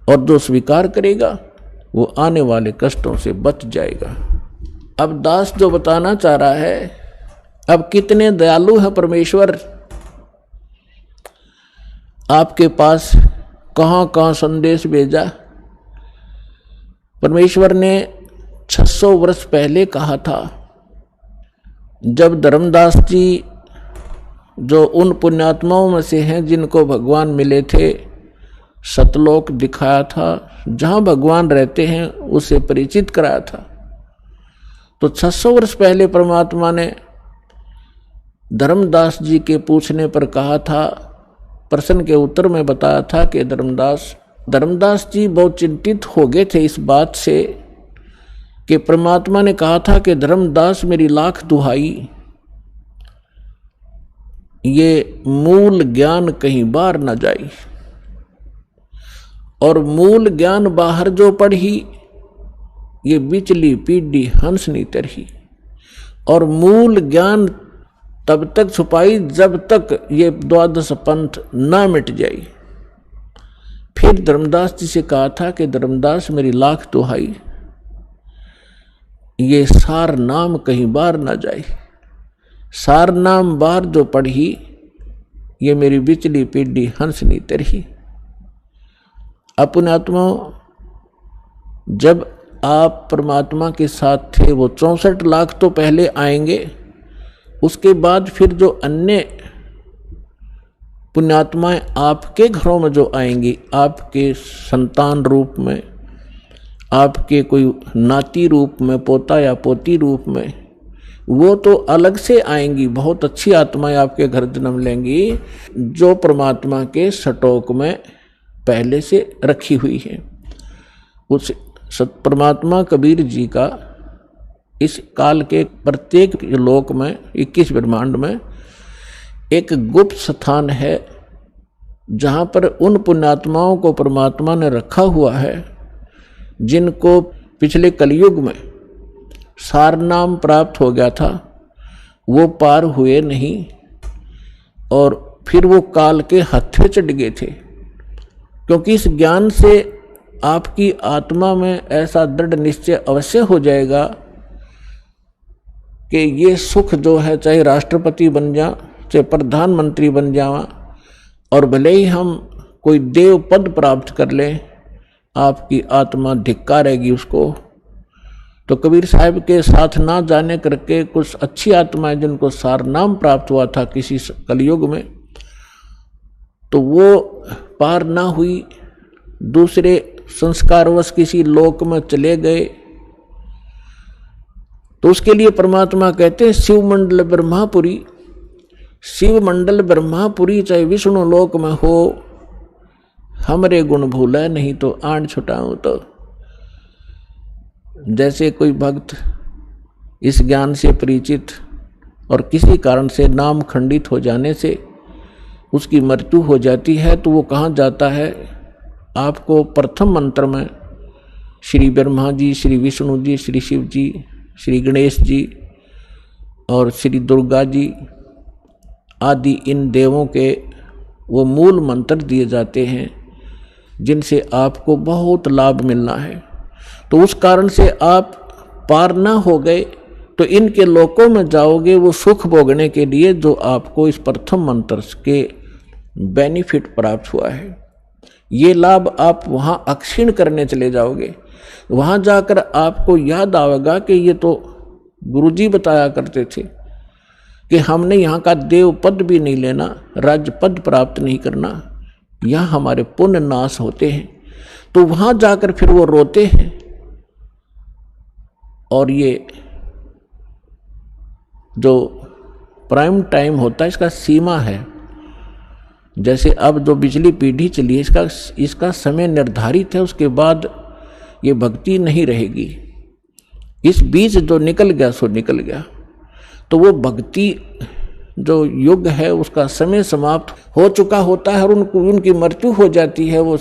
और जो स्वीकार करेगा वो आने वाले कष्टों से बच जाएगा। अब दास जो बताना चाह रहा है, अब कितने दयालु है परमेश्वर, आपके पास कहाँ कहाँ संदेश भेजा। परमेश्वर ने 600 वर्ष पहले कहा था, जब धर्मदास जी, जो उन पुण्यात्माओं में से हैं जिनको भगवान मिले थे, सतलोक दिखाया था, जहाँ भगवान रहते हैं उसे परिचित कराया था। तो 600 वर्ष पहले परमात्मा ने धर्मदास जी के पूछने पर कहा था, प्रश्न के उत्तर में बताया था कि धर्मदास जी बहुत चिंतित हो गए थे इस बात से कि परमात्मा ने कहा था कि धर्मदास मेरी लाख दुहाई, ये मूल ज्ञान कहीं बाहर न जाई, और मूल ज्ञान बाहर जो पढ़ी, ये बिचली पीढ़ी हंस नहीं तरही। और मूल ज्ञान तब तक छुपाई जब तक ये 12 पंथ ना मिट जाई। फिर धर्मदास जी से कहा था कि धर्मदास मेरी लाख दुहाई, ये सार नाम कहीं बाहर ना जाए, सार नाम बाहर जो पढ़ी, ये मेरी बिचली पीढ़ी हंस नहीं तरही। अपने आत्मा, जब आप परमात्मा के साथ थे वो 64 लाख तो पहले आएंगे, उसके बाद फिर जो अन्य पुण्यात्माएं आपके घरों में जो आएंगी, आपके संतान रूप में, आपके कोई नाती रूप में, पोता या पोती रूप में, वो तो अलग से आएंगी। बहुत अच्छी आत्माएं आपके घर जन्म लेंगी जो परमात्मा के स्टॉक में पहले से रखी हुई है। उस परमात्मा कबीर जी का इस काल के प्रत्येक लोक में 21 ब्रह्मांड में एक गुप्त स्थान है जहाँ पर उन पुण्यात्माओं को परमात्मा ने रखा हुआ है जिनको पिछले कलयुग में सार नाम प्राप्त हो गया था, वो पार हुए नहीं और फिर वो काल के हत्थे चढ़ गए थे। क्योंकि इस ज्ञान से आपकी आत्मा में ऐसा दृढ़ निश्चय अवश्य हो जाएगा कि ये सुख जो है, चाहे राष्ट्रपति बन जा, चाहे प्रधानमंत्री बन जावा, और भले ही हम कोई देव पद प्राप्त कर लें, आपकी आत्मा धिक्कारेगी उसको। तो कबीर साहब के साथ ना जाने करके कुछ अच्छी आत्माएं जिनको सार नाम प्राप्त हुआ था किसी कलयुग में, तो वो पार ना हुई, दूसरे संस्कारवश किसी लोक में चले गए। तो उसके लिए परमात्मा कहते हैं शिव मंडल ब्रह्मापुरी, शिव मंडल ब्रह्मापुरी चाहे विष्णु लोक में हो, हमरे गुण भूले नहीं तो आंड छुटाऊं। तो जैसे कोई भक्त इस ज्ञान से परिचित और किसी कारण से नाम खंडित हो जाने से उसकी मृत्यु हो जाती है, तो वो कहाँ जाता है? आपको प्रथम मंत्र में श्री ब्रह्मा जी, श्री विष्णु जी, श्री शिव जी, श्री गणेश जी और श्री दुर्गा जी आदि इन देवों के वो मूल मंत्र दिए जाते हैं जिनसे आपको बहुत लाभ मिलना है। तो उस कारण से आप पार ना हो गए तो इनके लोकों में जाओगे वो सुख भोगने के लिए जो आपको इस प्रथम मंत्र के बेनिफिट प्राप्त हुआ है। ये लाभ आप वहाँ अक्षीण करने चले जाओगे। वहाँ जाकर आपको याद आएगा कि ये तो गुरुजी बताया करते थे कि हमने यहाँ का देव पद भी नहीं लेना, राज्य पद प्राप्त नहीं करना, यहाँ हमारे पुण्य नाश होते हैं। तो वहाँ जाकर फिर वो रोते हैं। और ये जो प्राइम टाइम होता है इसका सीमा है। जैसे अब जो पिछली पीढ़ी चली है इसका समय निर्धारित है, उसके बाद ये भक्ति नहीं रहेगी। इस बीच जो निकल गया सो निकल गया। तो वो भक्ति जो युग है उसका समय समाप्त हो चुका होता है और उनकी मृत्यु हो जाती है। वो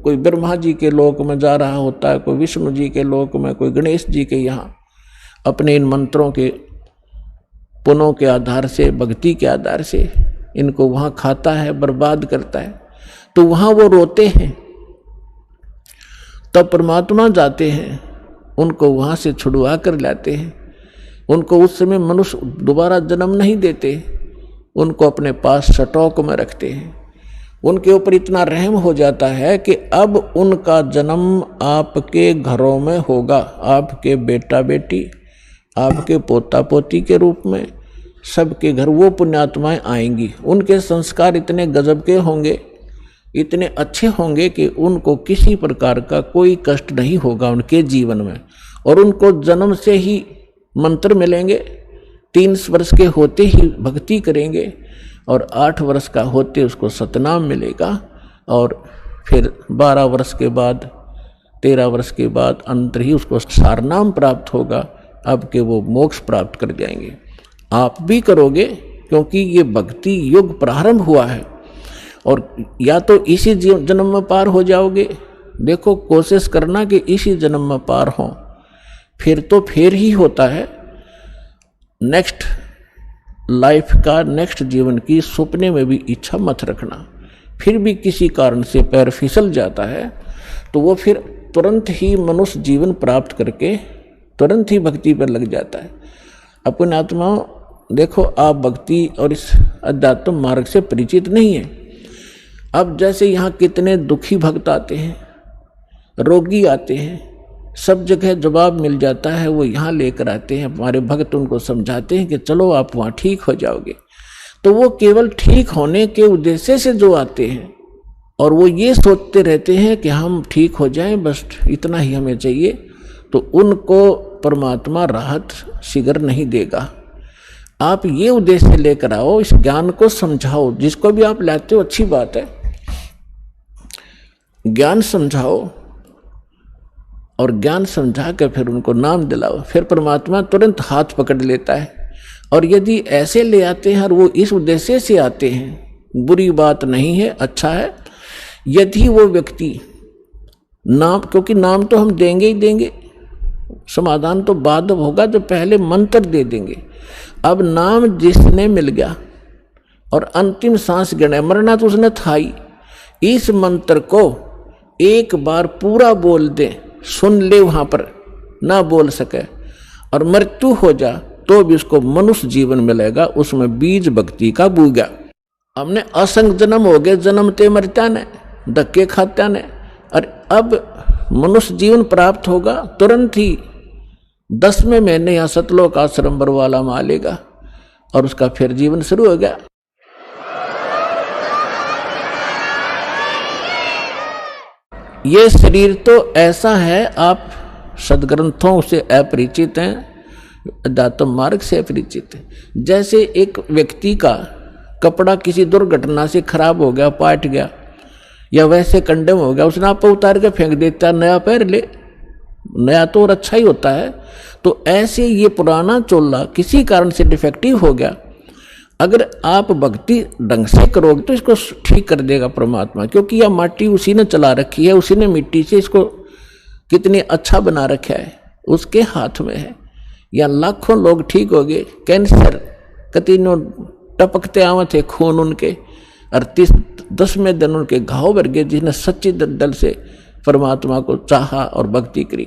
कोई ब्रह्मा जी के लोक में जा रहा होता है, कोई विष्णु जी के लोक में, कोई गणेश जी के यहाँ अपने इन मंत्रों के पुनों के आधार से, भक्ति के आधार से इनको वहाँ खाता है, बर्बाद करता है। तो वहाँ वो रोते हैं। तब परमात्मा जाते हैं, उनको वहाँ से छुड़वा कर लाते हैं। उनको उस समय मनुष्य दोबारा जन्म नहीं देते, उनको अपने पास स्टॉक में रखते हैं। उनके ऊपर इतना रहम हो जाता है कि अब उनका जन्म आपके घरों में होगा, आपके बेटा बेटी, आपके पोता पोती के रूप में सबके घर वो पुण्यात्माएं आएंगी। उनके संस्कार इतने गजब के होंगे, इतने अच्छे होंगे कि उनको किसी प्रकार का कोई कष्ट नहीं होगा उनके जीवन में। और उनको जन्म से ही मंत्र मिलेंगे, 3 वर्ष के होते ही भक्ति करेंगे और 8 वर्ष का होते उसको सतनाम मिलेगा। और फिर 12 वर्ष के बाद, 13 वर्ष के बाद अंतर ही उसको सारनाम प्राप्त होगा। अब के वो मोक्ष प्राप्त कर जाएंगे। आप भी करोगे क्योंकि ये भक्ति युग प्रारंभ हुआ है। और या तो इसी जन्म में पार हो जाओगे, देखो कोशिश करना कि इसी जन्म में पार हो, फिर तो फिर ही होता है। नेक्स्ट लाइफ का, नेक्स्ट जीवन की सपने में भी इच्छा मत रखना। फिर भी किसी कारण से पैर फिसल जाता है तो वो फिर तुरंत ही मनुष्य जीवन प्राप्त करके तुरंत ही भक्ति पर लग जाता है। अपने आत्माओं देखो, आप भक्ति और इस अध्यात्म मार्ग से परिचित नहीं है। अब जैसे यहाँ कितने दुखी भक्त आते हैं, रोगी आते हैं, सब जगह जवाब मिल जाता है, वो यहाँ लेकर आते हैं, हमारे भक्त उनको समझाते हैं कि चलो आप वहाँ ठीक हो जाओगे। तो वो केवल ठीक होने के उद्देश्य से जो आते हैं और वो ये सोचते रहते हैं कि हम ठीक हो जाएं, बस इतना ही हमें चाहिए, तो उनको परमात्मा राहत शीघ्र नहीं देगा। आप ये उद्देश्य लेकर आओ, इस ज्ञान को समझाओ, जिसको भी आप लाते हो अच्छी बात है, ज्ञान समझाओ और ज्ञान समझा कर फिर उनको नाम दिलाओ, फिर परमात्मा तुरंत हाथ पकड़ लेता है। और यदि ऐसे ले आते हैं और वो इस उद्देश्य से आते हैं, बुरी बात नहीं है, अच्छा है। यदि वो व्यक्ति नाम, क्योंकि नाम तो हम देंगे ही देंगे, समाधान तो बाद होगा, जो पहले मंत्र दे देंगे। अब नाम जिसने मिल गया और अंतिम सांस गिरना, मरना तो उसने था ही, इस मंत्र को एक बार पूरा बोल दे, सुन ले, वहां पर ना बोल सके और मृत्यु हो जा तो भी उसको मनुष्य जीवन मिलेगा, उसमें बीज भक्ति का बूगा। हमने असंग जन्म हो गए, जन्मते मरता ने, धक्के खात्या ने, और अब मनुष्य जीवन प्राप्त होगा तुरंत ही 10वें महीने या सतलोक आश्रम बरवाला में आ लेगा और उसका फिर जीवन शुरू हो गया। ये शरीर तो ऐसा है, आप सदग्रंथों से अपरिचित हैं, अध्यात्म मार्ग से अपरिचित हैं। जैसे एक व्यक्ति का कपड़ा किसी दुर्घटना से खराब हो गया, पाट गया या वैसे कंडम हो गया, उसने आप उतार के फेंक देता, नया पहन ले, नया तो और अच्छा ही होता है। तो ऐसे ये पुराना चोला किसी कारण से डिफेक्टिव हो गया, अगर आप भक्ति ढंग से करोगे तो इसको ठीक कर देगा परमात्मा, क्योंकि यह माटी उसी ने चला रखी है, उसी ने मिट्टी से इसको कितनी अच्छा बना रखा है, उसके हाथ में है। या लाखों लोग ठीक हो गए, कैंसर कतीनों टपकते आवे थे खून उनके, और 10वें दिन उनके घाव भर गए, जिसने सच्ची दल से परमात्मा को चाहा और भक्ति करी।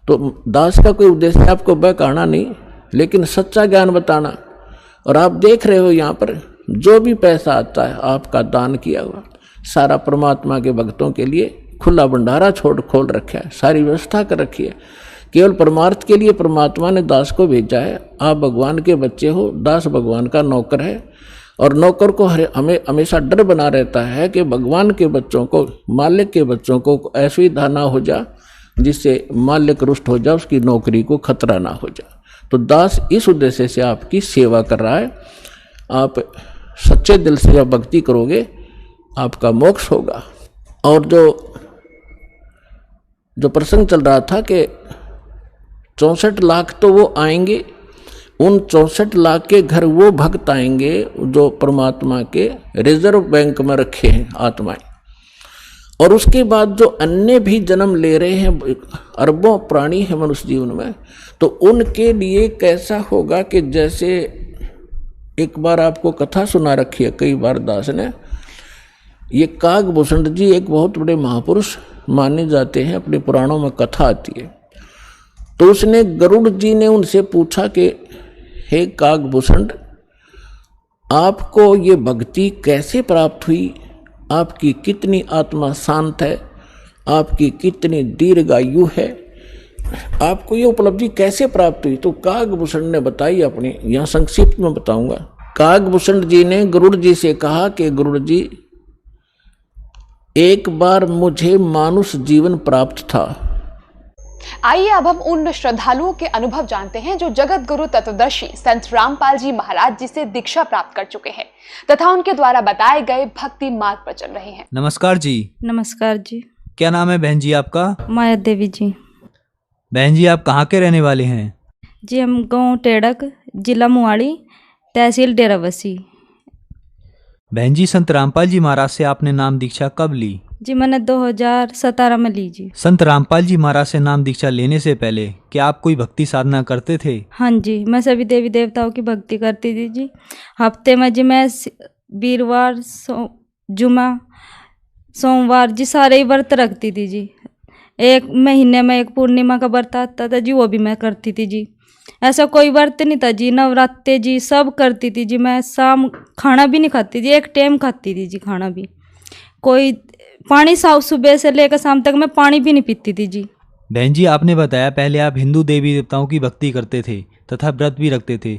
तो दास का कोई उद्देश्य आपको बहकाना नहीं, लेकिन सच्चा ज्ञान बताना। और आप देख रहे हो यहाँ पर जो भी पैसा आता है आपका दान किया हुआ, सारा परमात्मा के भक्तों के लिए खुला भंडारा खोल रखा है, सारी व्यवस्था कर रखी है। केवल परमार्थ के लिए परमात्मा ने दास को भेजा है। आप भगवान के बच्चे हो, दास भगवान का नौकर है, और नौकर को हमें हमेशा डर बना रहता है कि भगवान के बच्चों को, मालिक के बच्चों को ऐसी धाना हो जा जिससे मालिक रुष्ट हो जा, उसकी नौकरी को खतरा ना हो जा। तो दास इस उद्देश्य से आपकी सेवा कर रहा है। आप सच्चे दिल से जब भक्ति करोगे आपका मोक्ष होगा। और जो प्रसंग चल रहा था कि 64 लाख तो वो आएंगे, उन 64 लाख के घर वो भक्त आएंगे जो परमात्मा के रिजर्व बैंक में रखे हैं आत्माएं। और उसके बाद जो अन्य भी जन्म ले रहे हैं, अरबों प्राणी है मनुष्य जीवन में, तो उनके लिए कैसा होगा कि जैसे एक बार आपको कथा सुना रखी है कई बार दास ने, ये कागभूषण जी एक बहुत बड़े महापुरुष माने जाते हैं, अपने पुराणों में कथा आती है। तो उसने गरुड़ जी ने उनसे पूछा कि हे कागभूषण, आपको ये भक्ति कैसे प्राप्त हुई, आपकी कितनी आत्मा शांत है, आपकी कितनी दीर्घ आयु है, आपको ये उपलब्धि कैसे प्राप्त हुई। तो कागभूषण ने बताई अपनी, यहाँ संक्षिप्त में बताऊंगा। कागभूषण जी ने गरुड़ जी से कहा कि गरुड़ जी, एक बार मुझे मानुष जीवन प्राप्त था। आइए अब हम उन श्रद्धालुओं के अनुभव जानते हैं जो जगत गुरु तत्वदर्शी संत रामपाल जी महाराज जी से दीक्षा प्राप्त कर चुके हैं तथा उनके द्वारा बताए गए भक्ति मार्ग पर चल रहे हैं। नमस्कार जी। नमस्कार जी। क्या नाम है बहन जी आपका? माया देवी जी। बहन जी आप कहाँ के रहने वाले हैं? जी हम गांव टेड़क, जिला मुआड़ी, तहसील डेराबस्सी। बहन जी संत रामपाल जी महाराज से आपने नाम दीक्षा कब ली? जी मैंने 2017 में ली जी। संत रामपाल जी महाराज से नाम दीक्षा लेने से पहले क्या आप कोई भक्ति साधना करते थे? हाँ जी, मैं सभी देवी देवताओं की भक्ति करती थी जी। हफ्ते में जी मैं वीरवार, जुमा, सोमवार जी सारे ही व्रत रखती थी जी। एक महीने में एक पूर्णिमा का व्रत आता था जी, वो भी मैं करती थी जी। ऐसा कोई व्रत नहीं था जी, नवरात्रे जी सब करती थी जी। मैं शाम खाना भी नहीं खाती थी, एक टाइम खाती थी जी खाना भी। कोई पानी सुबह से लेकर शाम तक मैं पानी भी नहीं पीती थी जी। बहन जी, आपने बताया पहले आप हिंदू देवी देवताओं की भक्ति करते थे तथा व्रत भी रखते थे,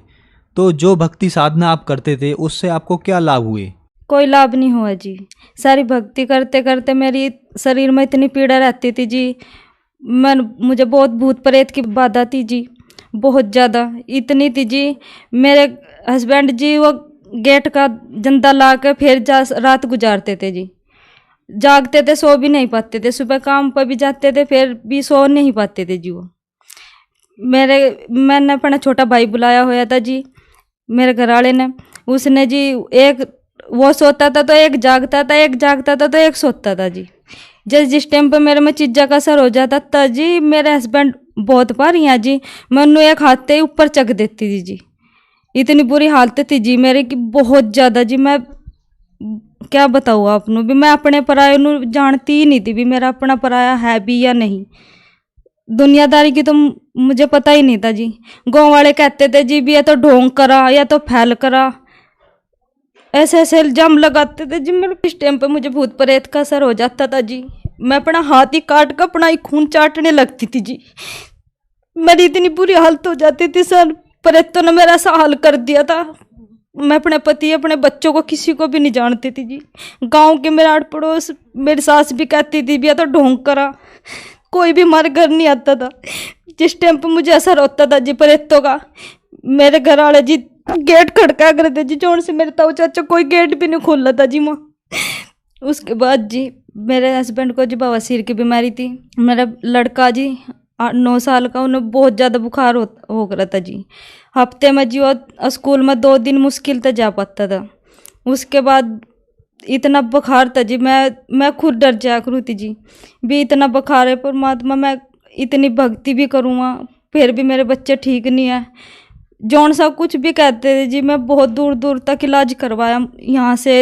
तो जो भक्ति साधना आप करते थे उससे आपको क्या लाभ हुए? कोई लाभ नहीं हुआ जी। सारी भक्ति करते करते मेरी शरीर में इतनी पीड़ा रहती थी जी। मुझे बहुत भूत प्रेत की बाधा थी जी, बहुत ज़्यादा, इतनी थी जी। मेरे हस्बैंड जी वो गेट का जंदा ला कर फिर रात गुजारते थे जी। जागते थे, सो भी नहीं पाते थे, सुबह काम पर भी जाते थे फिर भी सो नहीं पाते थे जी वो। मैंने अपना छोटा भाई बुलाया हुआ था जी, मेरे घर वाले ने। उसने जी एक वो सोता था तो एक जागता था, एक जागता था तो एक सोता था जी। जिस टाइम पर मेरे में चीज़ा का असर हो जाता था जी, मेरे हस्बैंड बहुत बार यहाँ जी मैं उन्हें एक हाथ से ऊपर चक देती थी जी। इतनी बुरी हालत थी जी मेरे की, बहुत ज़्यादा जी। मैं क्या बताऊँ आपनू भी, मैं अपने पराये नू जानती ही नहीं थी भी मेरा अपना पराया है भी या नहीं। दुनियादारी की तो मुझे पता ही नहीं था जी। गाँव वाले कहते थे जी भी या तो ढोंग करा या तो फैल करा, ऐसे ऐसे इल्जाम लगाते थे जी। मेरे इस टाइम पे मुझे भूत प्रेत का असर हो जाता था जी। मैं अपना हाथ ही काट कर अपना ही खून चाटने लगती थी जी। मेरी इतनी बुरी हालत हो जाती थी सर, प्रेतों ने मेरा ऐसा हाल कर दिया था। मैं अपने पति अपने बच्चों को किसी को भी नहीं जानती थी जी। गांव के मेरे आड़ पड़ोस मेरी सास भी कहती थी भी या तो ढोंग करा, कोई भी हमारे घर नहीं आता था। जिस टाइम पर मुझे असर होता था जी प्रेतों का, मेरे घर वाले जी गेट खड़का करते जी, जोर से मेरे ताऊ चाचा कोई गेट भी नहीं खोल था जी माँ। उसके बाद जी मेरे हस्बैंड को जी बवासीर की बीमारी थी। मेरा लड़का जी 9 साल का, उन्हें बहुत ज़्यादा बुखार हो रहा था जी। हफ्ते में जी वो स्कूल में 2 दिन मुश्किल से जा पाता था। उसके बाद इतना बुखार था जी, मैं खुद डर जाया करूँ थी जी भी इतना बुखार है परमात्मा, मैं इतनी भक्ति भी करूँगा फिर भी मेरे बच्चे ठीक नहीं है। जौन सा कुछ भी कहते थे जी, मैं बहुत दूर दूर तक इलाज करवाया। यहाँ से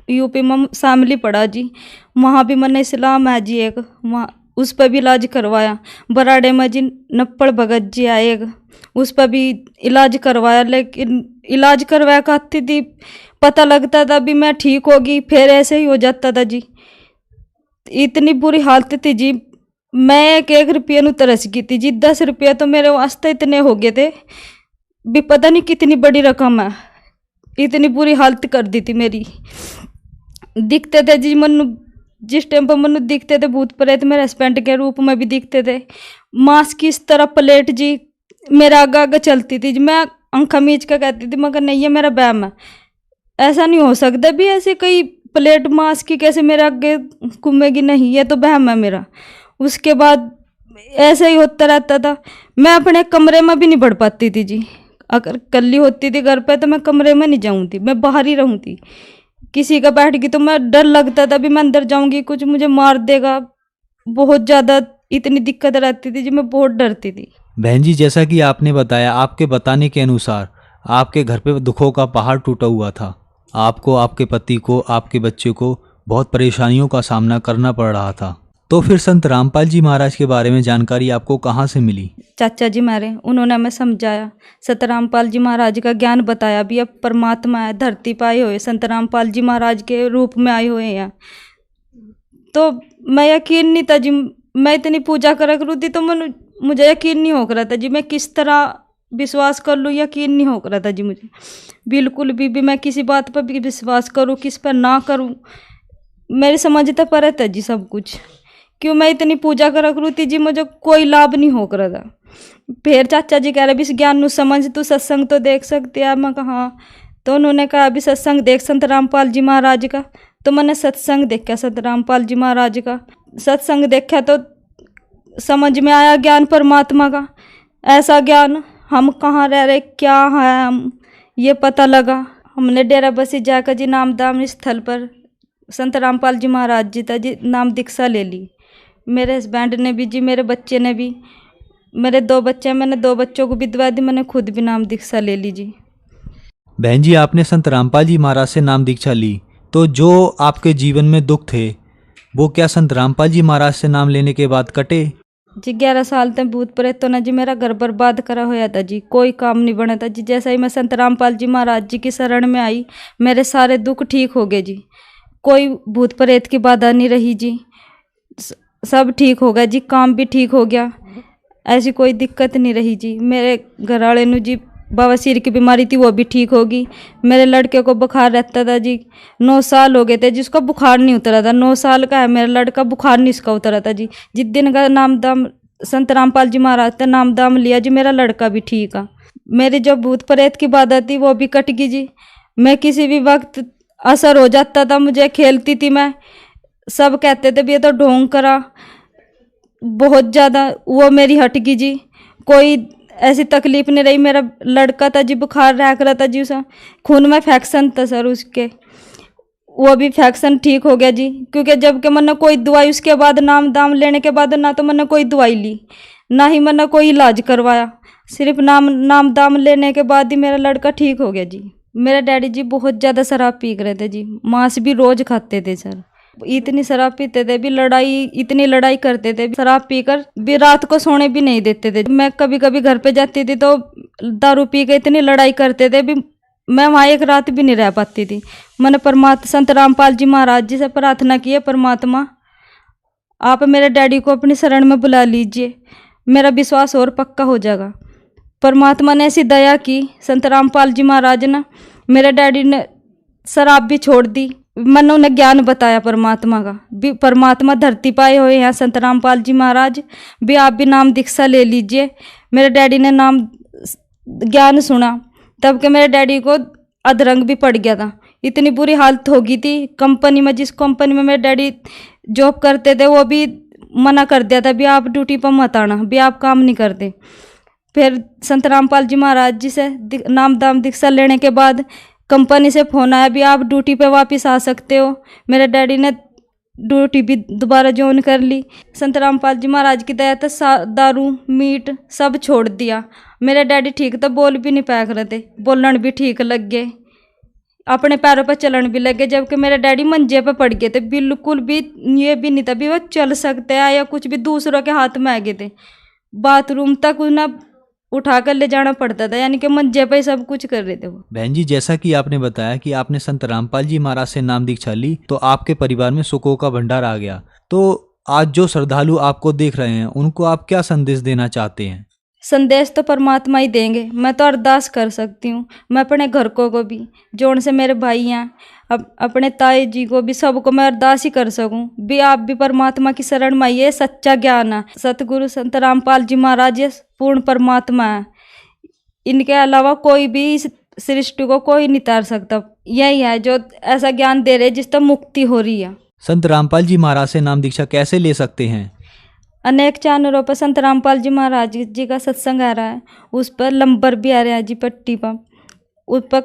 यूपी में शामली पड़ा जी, वहाँ भी मैंने इस्लाम है जी एक, वहाँ उस पर भी इलाज करवाया। बराड़े में जी नप्पड़ भगत जी आए एक, उस पर भी इलाज करवाया। लेकिन इलाज करवाया कहती थी, पता लगता था भी मैं ठीक होगी फिर ऐसे ही हो जाता था जी। इतनी बुरी हालत थी जी, मैं एक रुपये ਨੂੰ तरस गई थी जी। 10 रुपये तो मेरे वास्ते इतने हो गए थे भी पता नहीं कितनी बड़ी रकम है। इतनी बुरी हालत कर दी थी मेरी। दिखते थे जी मनु, जिस टाइम पर मनु दिखते थे भूत प्रेत मेरे हस्बैंड के रूप में भी दिखते थे। मांस की इस तरह प्लेट जी मेरा आगे आगे चलती थी जी। मैं आंखा मीच कर कहती थी मगर नहीं, ये मेरा वहम है, ऐसा नहीं हो सकता भी ऐसे कई प्लेट मांस की कैसे मेरे आगे घूमेगी, नहीं ये तो वहम है मेरा। उसके बाद ऐसे ही होता रहता था। मैं अपने कमरे में भी नहीं बढ़ पाती थी जी। अगर कल्ली होती थी घर पे तो मैं कमरे में नहीं जाऊँ थी, मैं बाहर ही रहूँ थी। किसी का बैठ गई तो मैं डर लगता था भी मैं अंदर जाऊँगी कुछ मुझे मार देगा। बहुत ज़्यादा इतनी दिक्कत रहती थी जी, मैं बहुत डरती थी। बहन जी, जैसा कि आपने बताया, आपके बताने के अनुसार आपके घर पे दुखों का पहाड़ टूटा हुआ था। आपको, आपके पति को, आपके बच्चे को बहुत परेशानियों का सामना करना पड़ रहा था। तो फिर संत रामपाल जी महाराज के बारे में जानकारी आपको कहाँ से मिली? चाचा जी मारे, उन्होंने हमें समझाया, संत रामपाल जी महाराज का ज्ञान बताया भी अब परमात्मा है, धरती पर आए हुए संत रामपाल जी महाराज के रूप में आए हुए हैं। तो मैं यकीन नहीं था जी, मैं इतनी पूजा करा करूँ थी तो मुझे यकीन नहीं हो रहा था जी, मैं किस तरह विश्वास कर लूँ, यकीन नहीं हो रहा था जी मुझे बिल्कुल भी मैं किसी बात पर भी विश्वास करूँ किस पर ना करूँ, मेरी समझ तो पर था जी सब कुछ। क्यों मैं इतनी पूजा करा करूँ थी जी, मुझे कोई लाभ नहीं हो रहा था। फिर चाचा जी कह रहे भी इस ज्ञान ਨੂੰ समझ, तू सत्संग तो देख सकती है। मैं कहा हाँ। तो उन्होंने कहा अभी सत्संग देख संत रामपाल जी महाराज का। तो मैंने सत्संग देखा संत रामपाल जी महाराज का। सत्संग देखा तो समझ में आया ज्ञान परमात्मा का, ऐसा ज्ञान हम कहाँ रह रहे क्या है हम ये पता लगा। हमने डेरा बसी जाकर जी नामदान स्थल पर संत रामपाल जी महाराज जी था जी नाम दीक्षा ले ली। मेरे हस्बैंड ने भी जी, मेरे बच्चे ने भी, मेरे 2 बच्चे, मैंने 2 बच्चों को विधवा दी, मैंने खुद भी नाम दीक्षा ले ली जी। बहन जी, आपने संत रामपाल जी महाराज से नाम दीक्षा ली, तो जो आपके जीवन में दुख थे वो क्या संत रामपाल जी महाराज से नाम लेने के बाद कटे? जी 11 साल तक भूत प्रेतों ने जी मेरा घर बर्बाद करा हुआ था जी, कोई काम नहीं बना था जी। जैसा ही मैं संत रामपाल जी महाराज जी की शरण में आई, मेरे सारे दुख ठीक हो गए जी, कोई भूत प्रेत की बाधा नहीं रही जी। सब ठीक हो गया जी, काम भी ठीक हो गया, ऐसी कोई दिक्कत नहीं रही जी। मेरे घर वाले नु जी बवासीर की बीमारी थी, वो भी ठीक होगी। मेरे लड़के को बुखार रहता था जी, 9 साल हो गए थे जिसको बुखार नहीं उतरा था। 9 साल का है मेरा लड़का, बुखार नहीं इसका उतरा था जी। जिस दिन का नाम दाम संत रामपाल जी महाराज ने नाम दाम लिया जी, मेरा लड़का भी ठीक है। मेरी जो भूत प्रेत की बाधा थी वो भी कट गई जी। मैं किसी भी वक्त असर हो जाता था, मुझे खेलती थी मैं, सब कहते थे भी ये तो ढोंग करा, बहुत ज़्यादा वो मेरी हट गई जी। कोई ऐसी तकलीफ नहीं रही। मेरा लड़का था जी, बुखार रह रहा था जी, उसे खून में इन्फेक्शन था सर उसके, वो भी इन्फेक्शन ठीक हो गया जी। क्योंकि जबकि मैंने कोई दवाई उसके बाद नाम दाम लेने के बाद ना तो मैंने कोई दवाई ली, ना ही मैंने कोई इलाज करवाया, सिर्फ नाम दाम लेने के बाद ही मेरा लड़का ठीक हो गया जी। मेरे डैडी जी बहुत ज़्यादा शराब पी रहे थे जी, मांस भी रोज़ खाते थे सर। इतनी शराब पीते थे भी, इतनी लड़ाई करते थे, शराब पीकर भी रात को सोने भी नहीं देते थे। मैं कभी कभी घर पे जाती थी तो दारू पी के इतनी लड़ाई करते थे भी, मैं वहाँ एक रात भी नहीं रह पाती थी। मैंने संत रामपाल जी महाराज जी से प्रार्थना की है, परमात्मा आप मेरे डैडी को अपनी शरण में बुला लीजिए, मेरा विश्वास और पक्का हो जाएगा। परमात्मा ने ऐसी दया की, संत रामपाल जी महाराज ने, मेरे डैडी ने शराब भी छोड़ दी। मैंने उन्हें ज्ञान बताया परमात्मा का भी, परमात्मा धरती पाए हुए हैं संत रामपाल जी महाराज भी, आप भी नाम दीक्षा ले लीजिए। मेरे डैडी ने नाम ज्ञान सुना, तब के मेरे डैडी को अधरंग भी पड़ गया था, इतनी बुरी हालत हो गई थी। कंपनी में, जिस कंपनी में मेरे डैडी जॉब करते थे, वो भी मना कर दिया था भी आप ड्यूटी पर मत आना, भी आप काम नहीं करते। फिर संत रामपाल जी महाराज जी से नाम दाम दीक्षा लेने के बाद कंपनी से फ़ोन आया भी आप ड्यूटी पे वापस आ सकते हो। मेरे डैडी ने ड्यूटी भी दोबारा ज्वाइन कर ली। संत रामपाल जी महाराज की दया से दारू मीट सब छोड़ दिया। मेरे डैडी ठीक तो बोल भी नहीं पाया रहे थे, बोलन भी ठीक लग गए, अपने पैरों पर चलन भी लग गए। जबकि मेरे डैडी मंजे पे पड़ गए थे, बिल्कुल भी ये भी नहीं था भी वो चल सकते हैं या कुछ भी, दूसरों के हाथ में आ गए थे। बाथरूम तक उन्हें उठा कर ले जाना पड़ता था, यानी कि मंजे पे सब कुछ कर रहे थे वो। बहन जी, जैसा कि आपने बताया कि आपने संत रामपाल जी महाराज से नाम दीक्षा ली तो आपके परिवार में सुखों का भंडार आ गया, तो आज जो श्रद्धालु आपको देख रहे हैं उनको आप क्या संदेश देना चाहते हैं? संदेश तो परमात्मा ही देंगे, मैं तो अरदास कर सकती हूँ। मैं अपने घर को भी, जो उनसे मेरे भाई हैं, अपने ताई जी को भी, सबको मैं अरदास ही कर सकूँ भी आप भी परमात्मा की शरण में आइए। सच्चा ज्ञान है, सतगुरु संत रामपाल जी महाराज ये पूर्ण परमात्मा है, इनके अलावा कोई भी इस सृष्टि को कोई नहीं तार सकता। यही है जो ऐसा ज्ञान दे रहे जिससे मुक्ति हो रही है। संत रामपाल जी महाराज से नाम दीक्षा कैसे ले सकते हैं? अनेक चैनलों पर संत रामपाल जी महाराज जी का सत्संग आ रहा है, उस पर नंबर भी आ रहा है जी पट्टी पर, उस पर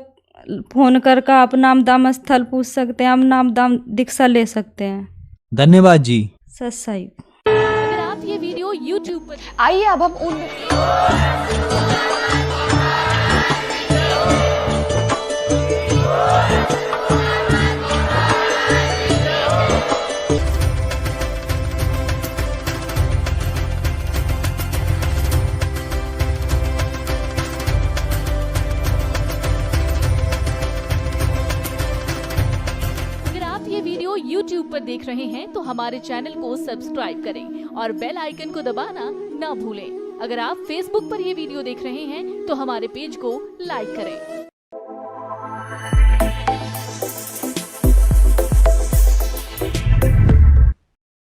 फोन करके आप नाम दाम स्थल पूछ सकते हैं, आप नाम दाम दीक्षा ले सकते हैं। धन्यवाद जी। सत्संग। अगर आप ये वीडियो YouTube पर आइए अब हम उन YouTube पर देख रहे हैं तो हमारे चैनल को सब्सक्राइब करें और बेल आइकन को दबाना ना भूलें। अगर आप Facebook पर ये वीडियो देख रहे हैं तो हमारे पेज को लाइक करें।